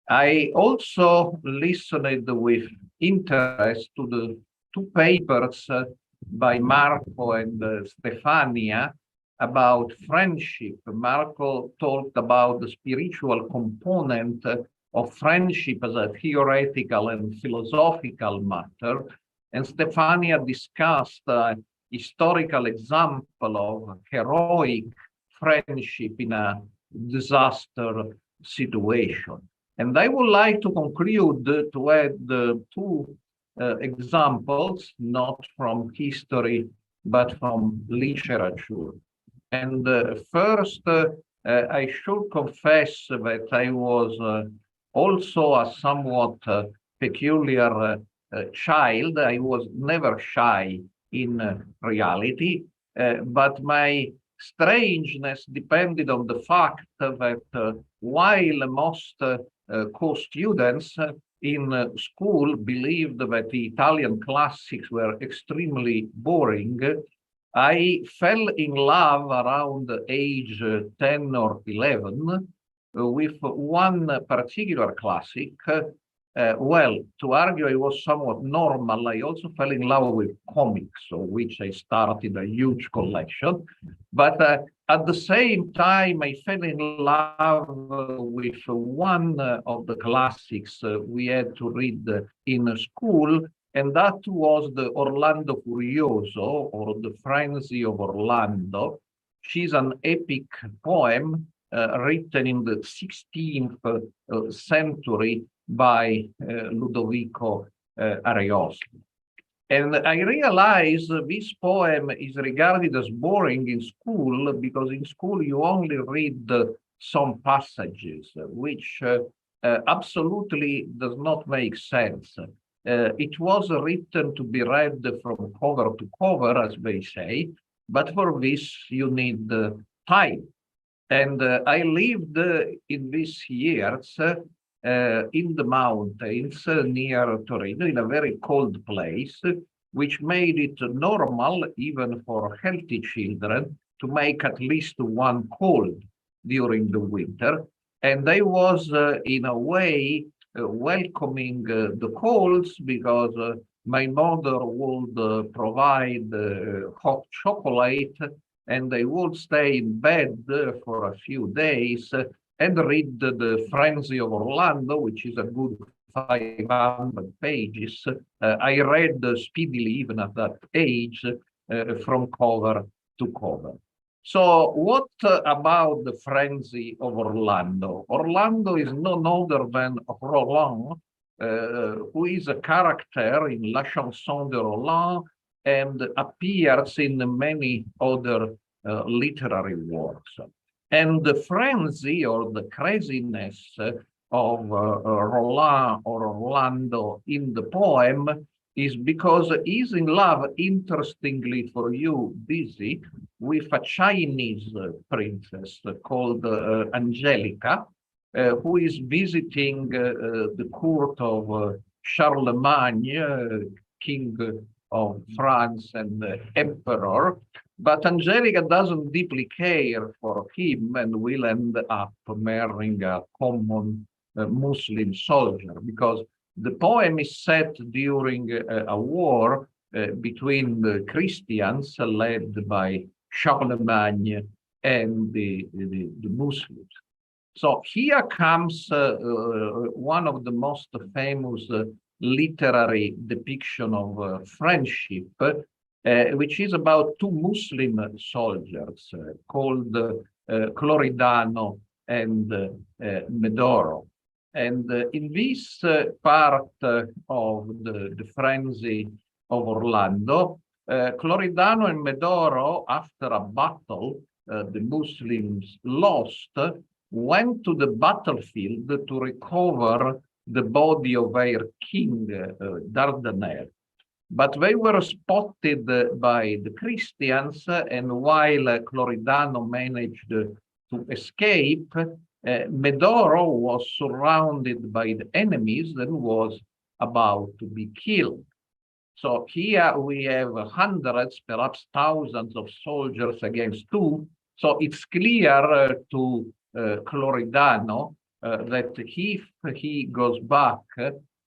I also listened with interest to the two papers by Marco and Stefania about friendship. Marco talked about the spiritual component of friendship as a theoretical and philosophical matter, And Stefania discussed a historical example of heroic friendship in a disaster situation. And I would like to conclude to add two examples, not from history, but from literature. And first, I should confess that I was also a somewhat peculiar child. I was never shy in reality, but my strangeness depended on the fact that while most co-students in school believed that the Italian classics were extremely boring, I fell in love around age 10 or 11 with one particular classic. Well, to argue I was somewhat normal, I also fell in love with comics, of which I started a huge collection. But at the same time, I fell in love with one of the classics we had to read in school, and that was the Orlando Furioso, or the Frenzy of Orlando. She's an epic poem written in the 16th century by Ludovico Ariosto. And I realize this poem is regarded as boring in school because in school you only read some passages, which absolutely does not make sense. It was written to be read from cover to cover, as they say, but for this you need time. And I lived in these years in the mountains near Torino, in a very cold place, which made it normal, even for healthy children, to make at least one cold during the winter. And I was, in a way, welcoming the colds because my mother would provide hot chocolate, and I would stay in bed for a few days and read the Frenzy of Orlando, which is a good 500 pages. I read speedily, even at that age, from cover to cover. So what about the Frenzy of Orlando? Orlando is none other than Roland, who is a character in La Chanson de Roland and appears in many other literary works. And the frenzy or the craziness of Roland or Orlando in the poem is because he's in love, interestingly for you, Dizzy, with a Chinese princess called Angelica, who is visiting the court of Charlemagne, king of France and emperor. But Angelica doesn't deeply care for him and will end up marrying a common Muslim soldier, because the poem is set during a war between the Christians led by Charlemagne and the Muslims. So here comes one of the most famous literary depiction of friendship, which is about two Muslim soldiers called Cloridano and Medoro. And in this part of the Frenzy of Orlando, Cloridano and Medoro, after a battle the Muslims lost, went to the battlefield to recover the body of their king, Dardanelles. But they were spotted by the Christians, and while Cloridano managed to escape, Medoro was surrounded by the enemies and was about to be killed. So here we have hundreds, perhaps thousands of soldiers against two. So it's clear to Cloridano that if he goes back,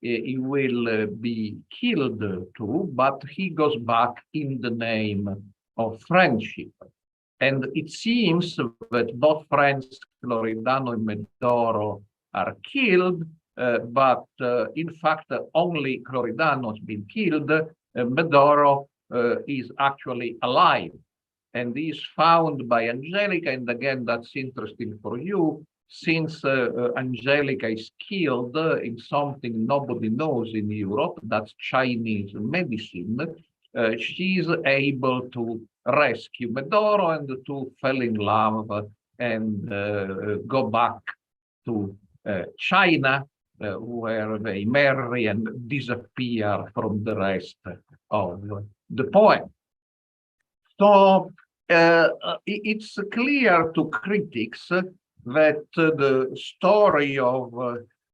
he will be killed too, but he goes back in the name of friendship. And it seems that both friends, Cloridano and Medoro, are killed, but in fact, only Cloridano has been killed, Medoro is actually alive and is found by Angelica. And again, that's interesting for you, since Angelica is killed in something nobody knows in Europe, that's Chinese medicine. She is able to rescue Medoro, and the two fell in love and go back to China, where they marry and disappear from the rest of the poem. So it's clear to critics that the story of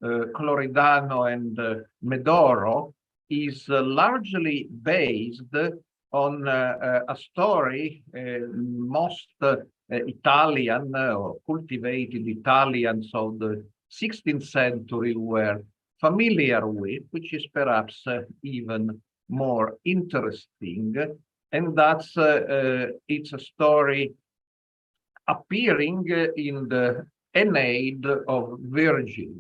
Cloridano and Medoro is largely based on a story most Italian or cultivated Italians of the 16th century were familiar with, which is perhaps even more interesting. And that's it's a story appearing in the Aeneid of Virgil.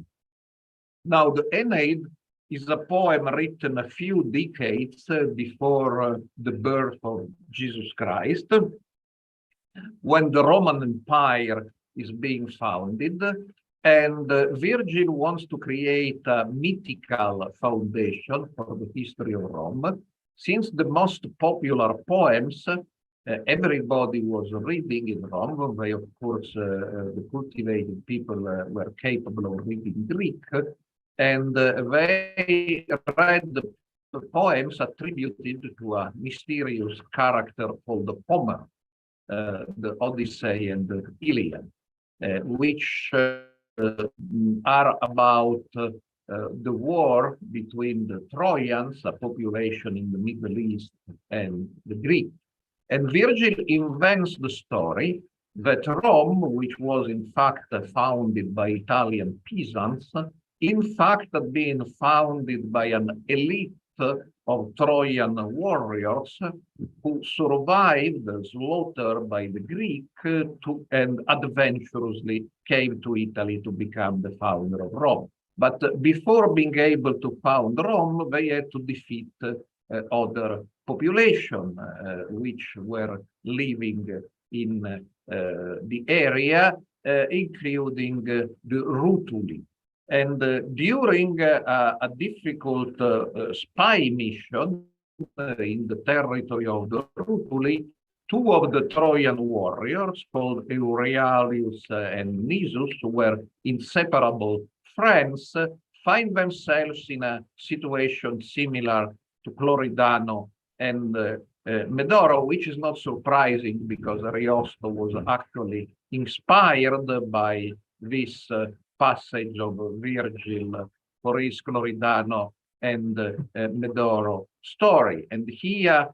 Now, the Aeneid is a poem written a few decades before the birth of Jesus Christ, when the Roman Empire is being founded, and Virgil wants to create a mythical foundation for the history of Rome. Since the most popular poems everybody was reading in Rome, they, of course, the cultivated people were capable of reading Greek, and they read the poems attributed to a mysterious character called Homer, the Odyssey and the Iliad, which are about the war between the Trojans, a population in the Middle East, and the Greeks. And Virgil invents the story that Rome, which was in fact founded by Italian peasants, in fact had been founded by an elite of Trojan warriors who survived the slaughter by the Greek and adventurously came to Italy to become the founder of Rome. But before being able to found Rome, they had to defeat other population which were living in the area, including the Rutuli. And during a difficult spy mission in the territory of the Rutuli, two of the Trojan warriors called Euryalus and Nisus, who were inseparable friends, find themselves in a situation similar to Cloridano and Medoro, which is not surprising because Ariosto was actually inspired by this passage of Virgil for his Cloridano and Medoro story. And here,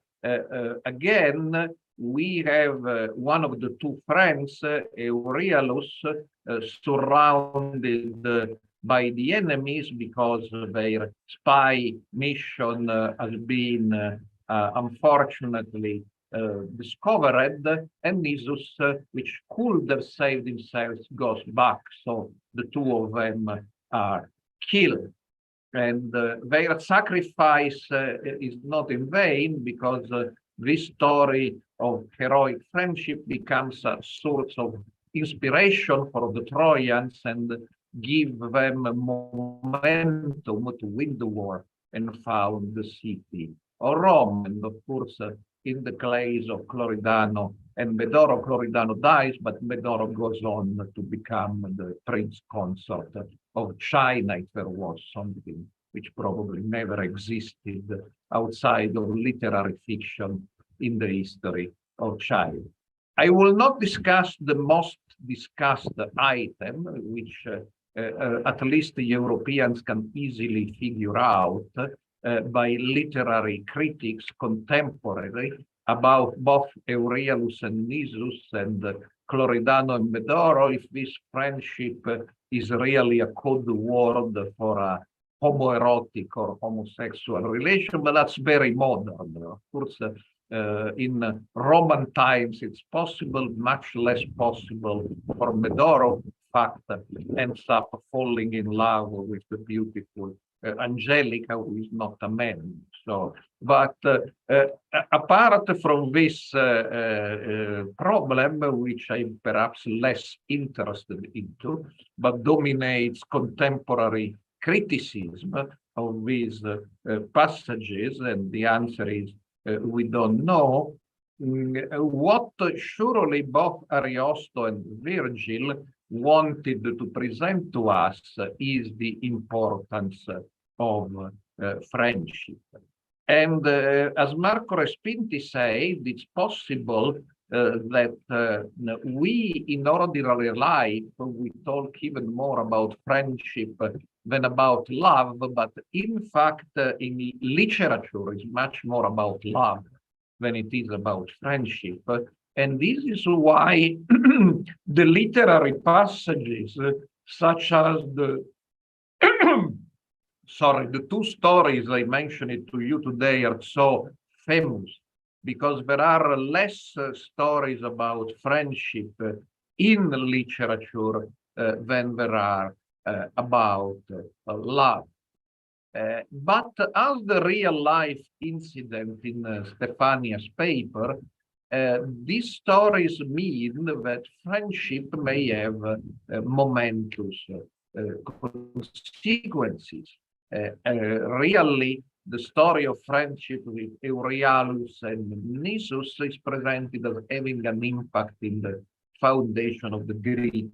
again, we have one of the two friends, Euryalus, surrounded by the enemies because their spy mission has been unfortunately discovered, and Nisus, which could have saved himself, goes back. So the two of them are killed. And their sacrifice is not in vain, because this story of heroic friendship becomes a source of inspiration for the Trojans and give them momentum to win the war and found the city of Rome. And of course, in the case of Cloridano and Medoro, Cloridano dies, but Medoro goes on to become the prince consort of China, if there was something which probably never existed outside of literary fiction in the history of China. I will not discuss the most discussed item, which at least the Europeans can easily figure out by literary critics contemporary about both Euryalus and Nisus and Cloridano and Medoro, if this friendship is really a code word for a homoerotic or homosexual relation, but that's very modern. Of course, in Roman times, it's possible, much less possible for Medoro. In fact, ends up falling in love with the beautiful Angelica, who is not a man. So, but apart from this problem, which I'm perhaps less interested into, but dominates contemporary criticism of these passages, and the answer is we don't know. What surely both Ariosto and Virgil wanted to present to us is the importance of friendship. And as Marco Respinti said, it's possible that we in ordinary life, we talk even more about friendship than about love, but in fact, in literature, it's much more about love than it is about friendship. And this is why the literary passages, such as the the two stories I mentioned to you today are so famous, because there are less stories about friendship in literature than there are about love. But as the real life incident in Stefania's paper, these stories mean that friendship may have momentous consequences. Really, the story of friendship with Euryalus and Nisus is presented as having an impact in the foundation of the Greek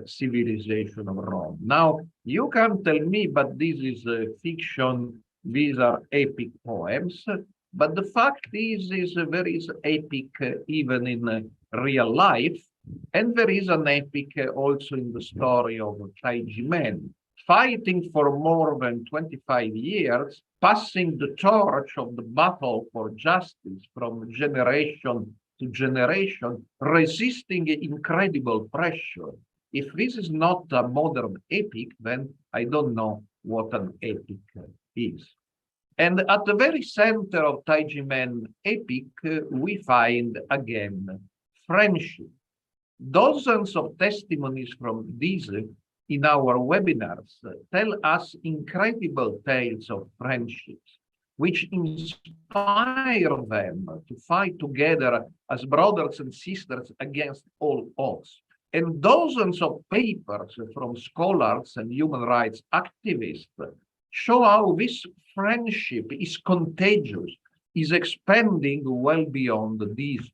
civilization of Rome. Now, you can tell me, but this is fiction, these are epic poems, but the fact is there is epic even in real life, and there is an epic also in the story of Taiji men, fighting for more than 25 years, passing the torch of the battle for justice from generation to generation, resisting incredible pressure. If this is not a modern epic, then I don't know what an epic is. And at the very center of Taiji men epic, we find again friendship. Dozens of testimonies from these in our webinars tell us incredible tales of friendships, which inspire them to fight together as brothers and sisters against all odds. And dozens of papers from scholars and human rights activists show how this friendship is contagious, is expanding well beyond these.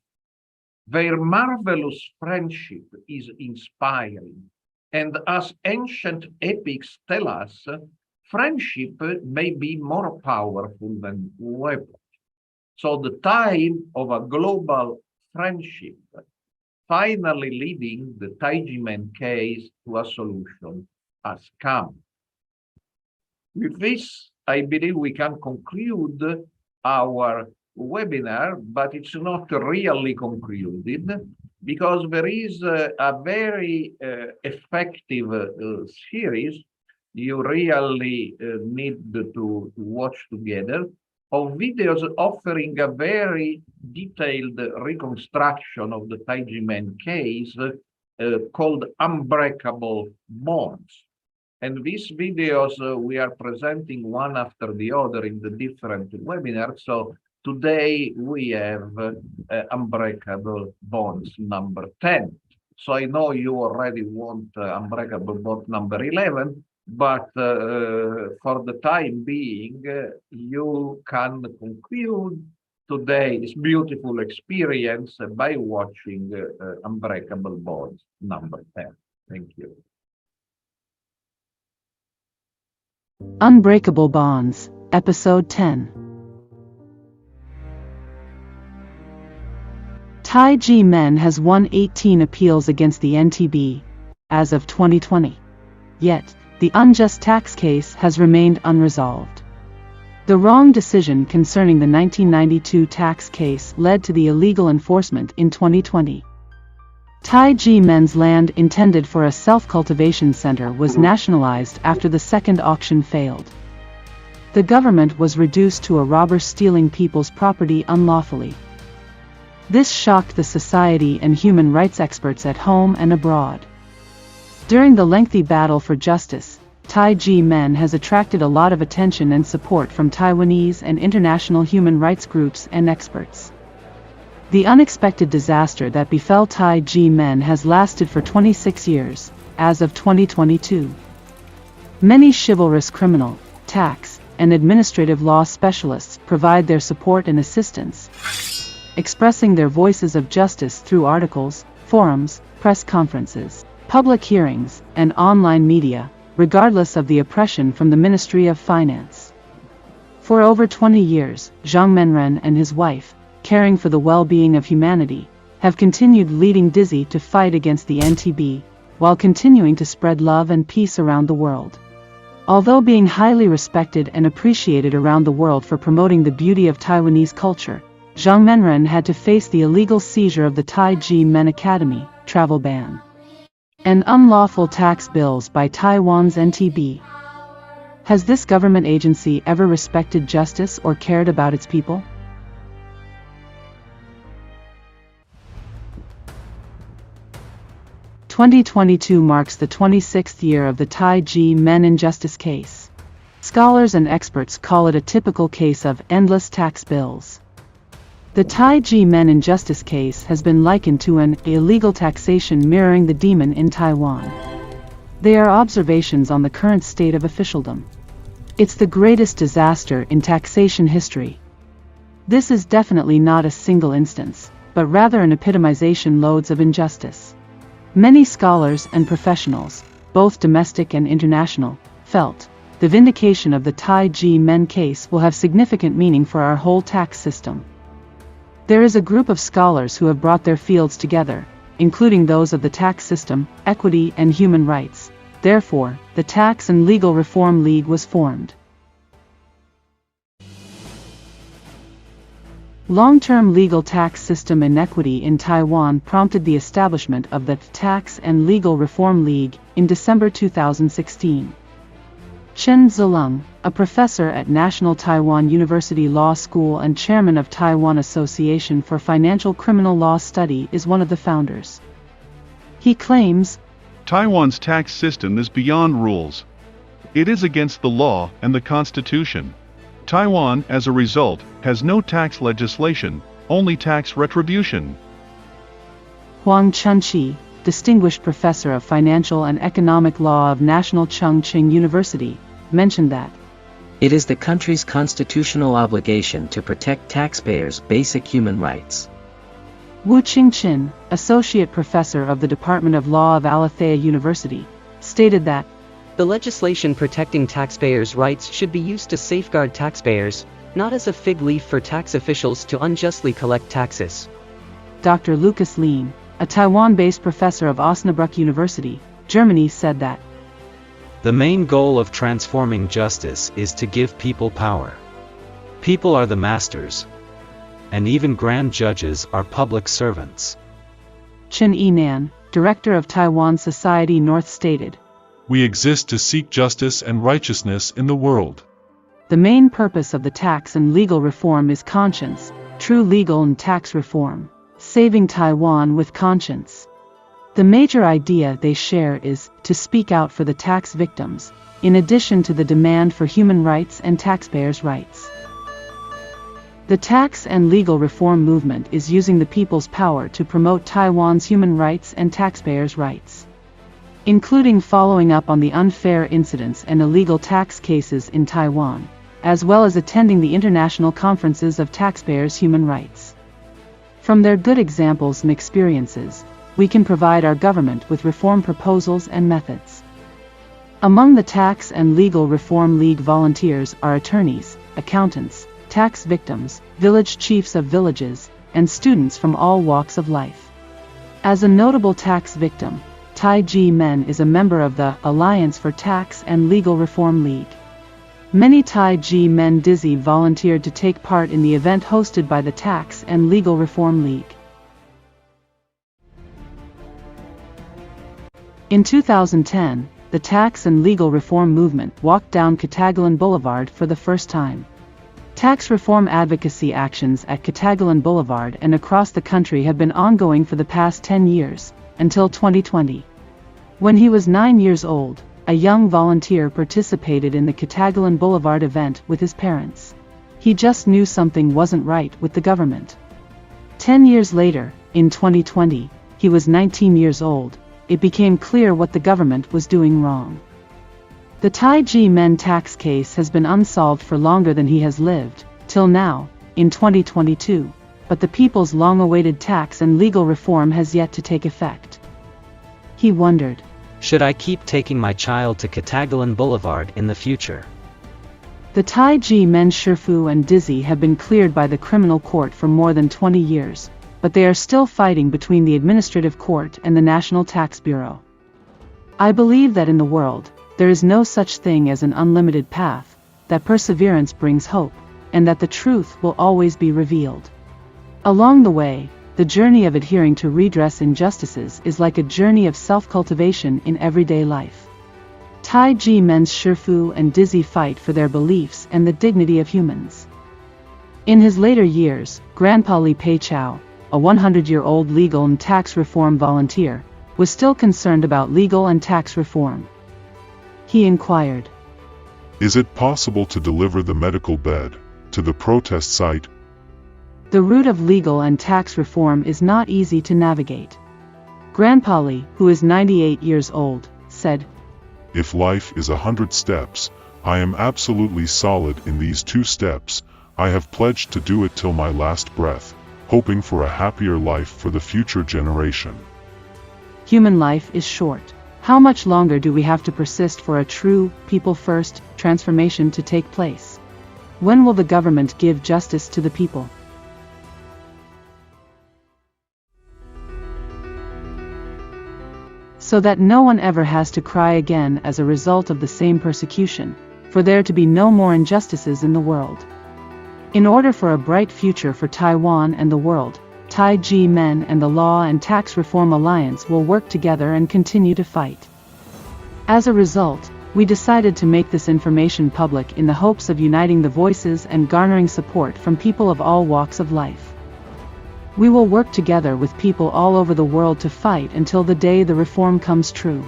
Their marvelous friendship is inspiring. And as ancient epics tell us, friendship may be more powerful than weapons. So the time of a global friendship, finally leading the Taiji men case to a solution, has come. With this, I believe we can conclude our webinar, but it's not really concluded, because there is a very effective series you really need to watch together, of videos offering a very detailed reconstruction of the Taiji men case called Unbreakable Bonds. And these videos we are presenting one after the other in the different webinars. So today we have Unbreakable Bonds number 10. So I know you already want Unbreakable Bond number 11, but for the time being, you can conclude today's beautiful experience by watching Unbreakable Bonds number 10. Thank you. Unbreakable Bonds, Episode 10. Taiji men has won 18 appeals against the NTB as of 2020. Yet, the unjust tax case has remained unresolved. The wrong decision concerning the 1992 tax case led to the illegal enforcement in 2020. Taiji men's land intended for a self-cultivation center was nationalized after the second auction failed. The government was reduced to a robber stealing people's property unlawfully. This shocked the society and human rights experts at home and abroad. During the lengthy battle for justice, Tai Chi Men has attracted a lot of attention and support from Taiwanese and international human rights groups and experts. The unexpected disaster that befell Tai Chi Men has lasted for 26 years, as of 2022. Many chivalrous criminal, tax, and administrative law specialists provide their support and assistance, expressing their voices of justice through articles, forums, press conferences, public hearings, and online media, regardless of the oppression from the Ministry of Finance. For over 20 years, Zhang Menren and his wife, caring for the well-being of humanity, have continued leading Dizzy to fight against the NTB, while continuing to spread love and peace around the world. Although being highly respected and appreciated around the world for promoting the beauty of Taiwanese culture, Zhang Menren had to face the illegal seizure of the Tai Chi Men Academy, travel ban, and unlawful tax bills by Taiwan's NTB. Has this government agency ever respected justice or cared about its people? "2022 marks the 26th year of the Tai Chi Men injustice case. Scholars and experts call it a typical case of endless tax bills. The Tai Chi Men injustice case has been likened to an illegal taxation mirroring the demon in Taiwan. They are observations on the current state of officialdom. It's the greatest disaster in taxation history. This is definitely not a single instance, but rather an epitomization loads of injustice. Many scholars and professionals, both domestic and international, felt the vindication of the Tai Chi Men case will have significant meaning for our whole tax system. There is a group of scholars who have brought their fields together, including those of the tax system, equity, and human rights. Therefore, the Tax and Legal Reform League was formed. Long-term legal tax system inequity in Taiwan prompted the establishment of the Tax and Legal Reform League in December 2016. Chen Zilong, a professor at National Taiwan University Law School and chairman of Taiwan Association for Financial Criminal Law Study, is one of the founders. He claims, Taiwan's tax system is beyond rules. It is against the law and the Constitution. Taiwan, as a result, has no tax legislation, only tax retribution. Huang Chunqi, distinguished professor of financial and economic law of National Chung Ching University, mentioned that it is the country's constitutional obligation to protect taxpayers' basic human rights. Wu Qingqin, associate professor of the Department of Law of Alethea University, stated that the legislation protecting taxpayers' rights should be used to safeguard taxpayers, not as a fig leaf for tax officials to unjustly collect taxes. Dr. Lucas Lien, a Taiwan-based professor of Osnabrück University, Germany, said that the main goal of transforming justice is to give people power. People are the masters, and even grand judges are public servants. Chen Yinan, director of Taiwan Society North, stated, we exist to seek justice and righteousness in the world. The main purpose of the tax and legal reform is conscience, true legal and tax reform, saving Taiwan with conscience. The major idea they share is to speak out for the tax victims, in addition to the demand for human rights and taxpayers' rights. The tax and legal reform movement is using the people's power to promote Taiwan's human rights and taxpayers' rights, including following up on the unfair incidents and illegal tax cases in Taiwan, as well as attending the international conferences of taxpayers' human rights. From their good examples and experiences, we can provide our government with reform proposals and methods. Among the Tax and Legal Reform League volunteers are attorneys, accountants, tax victims, village chiefs of villages, and students from all walks of life. As a notable tax victim, Tai Chi Men is a member of the Alliance for Tax and Legal Reform League. Many Tai Chi Men Dizzy volunteered to take part in the event hosted by the Tax and Legal Reform League. In 2010, the Tax and Legal Reform Movement walked down Catagalan Boulevard for the first time. Tax reform advocacy actions at Catagalan Boulevard and across the country have been ongoing for the past 10 years, until 2020. When he was 9 years old, a young volunteer participated in the Catagalan Boulevard event with his parents. He just knew something wasn't right with the government. 10 years later, in 2020, he was 19 years old. It became clear what the government was doing wrong. The Taiji Men tax case has been unsolved for longer than he has lived, till now, in 2022, but the people's long-awaited tax and legal reform has yet to take effect. He wondered, should I keep taking my child to Catagalan Boulevard in the future? The Taiji Men Shifu and Dizzy have been cleared by the criminal court for more than 20 years, but they are still fighting between the administrative court and the National Tax Bureau. I believe that in the world, there is no such thing as an unlimited path, that perseverance brings hope, and that the truth will always be revealed. Along the way, the journey of adhering to redress injustices is like a journey of self-cultivation in everyday life. Taiji Men's Shifu and Dizzy fight for their beliefs and the dignity of humans. In his later years, Grandpa Li Pei Chao, a 100-year-old legal and tax reform volunteer, was still concerned about legal and tax reform. He inquired, Is it possible to deliver the medical bed to the protest site? The route of legal and tax reform is not easy to navigate. Grandpa Li, who is 98 years old, said, If life is 100 steps, I am absolutely solid in these 2 steps. I have pledged to do it till my last breath, hoping for a happier life for the future generation. Human life is short. How much longer do we have to persist for a true, people-first transformation to take place? When will the government give justice to the people? So that no one ever has to cry again as a result of the same persecution, for there to be no more injustices in the world. In order for a bright future for Taiwan and the world, Taiji Men and the Law and Tax Reform Alliance will work together and continue to fight. As a result, we decided to make this information public in the hopes of uniting the voices and garnering support from people of all walks of life. We will work together with people all over the world to fight until the day the reform comes true.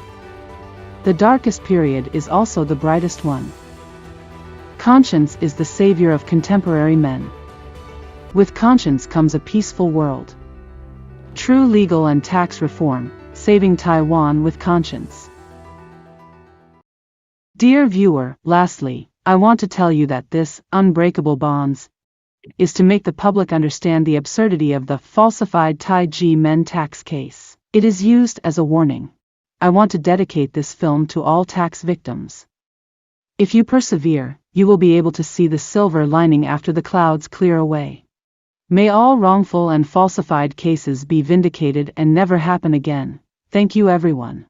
The darkest period is also the brightest one. Conscience is the savior of contemporary men. With conscience comes a peaceful world. True legal and tax reform, saving Taiwan with conscience. Dear viewer, lastly, I want to tell you that this unbreakable bonds is to make the public understand the absurdity of the falsified Taiji Men tax case. It is used as a warning. I want to dedicate this film to all tax victims. If you persevere, you will be able to see the silver lining after the clouds clear away. May all wrongful and falsified cases be vindicated and never happen again. Thank you, everyone.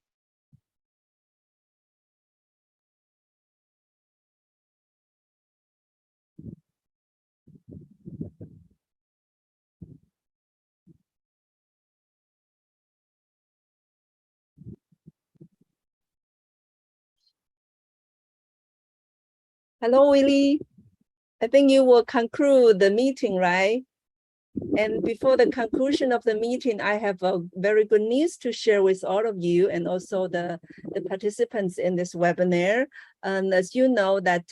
Hello, Willie. I think you will conclude the meeting, right? And before the conclusion of the meeting, I have a very good news to share with all of you and also the participants in this webinar. As you know that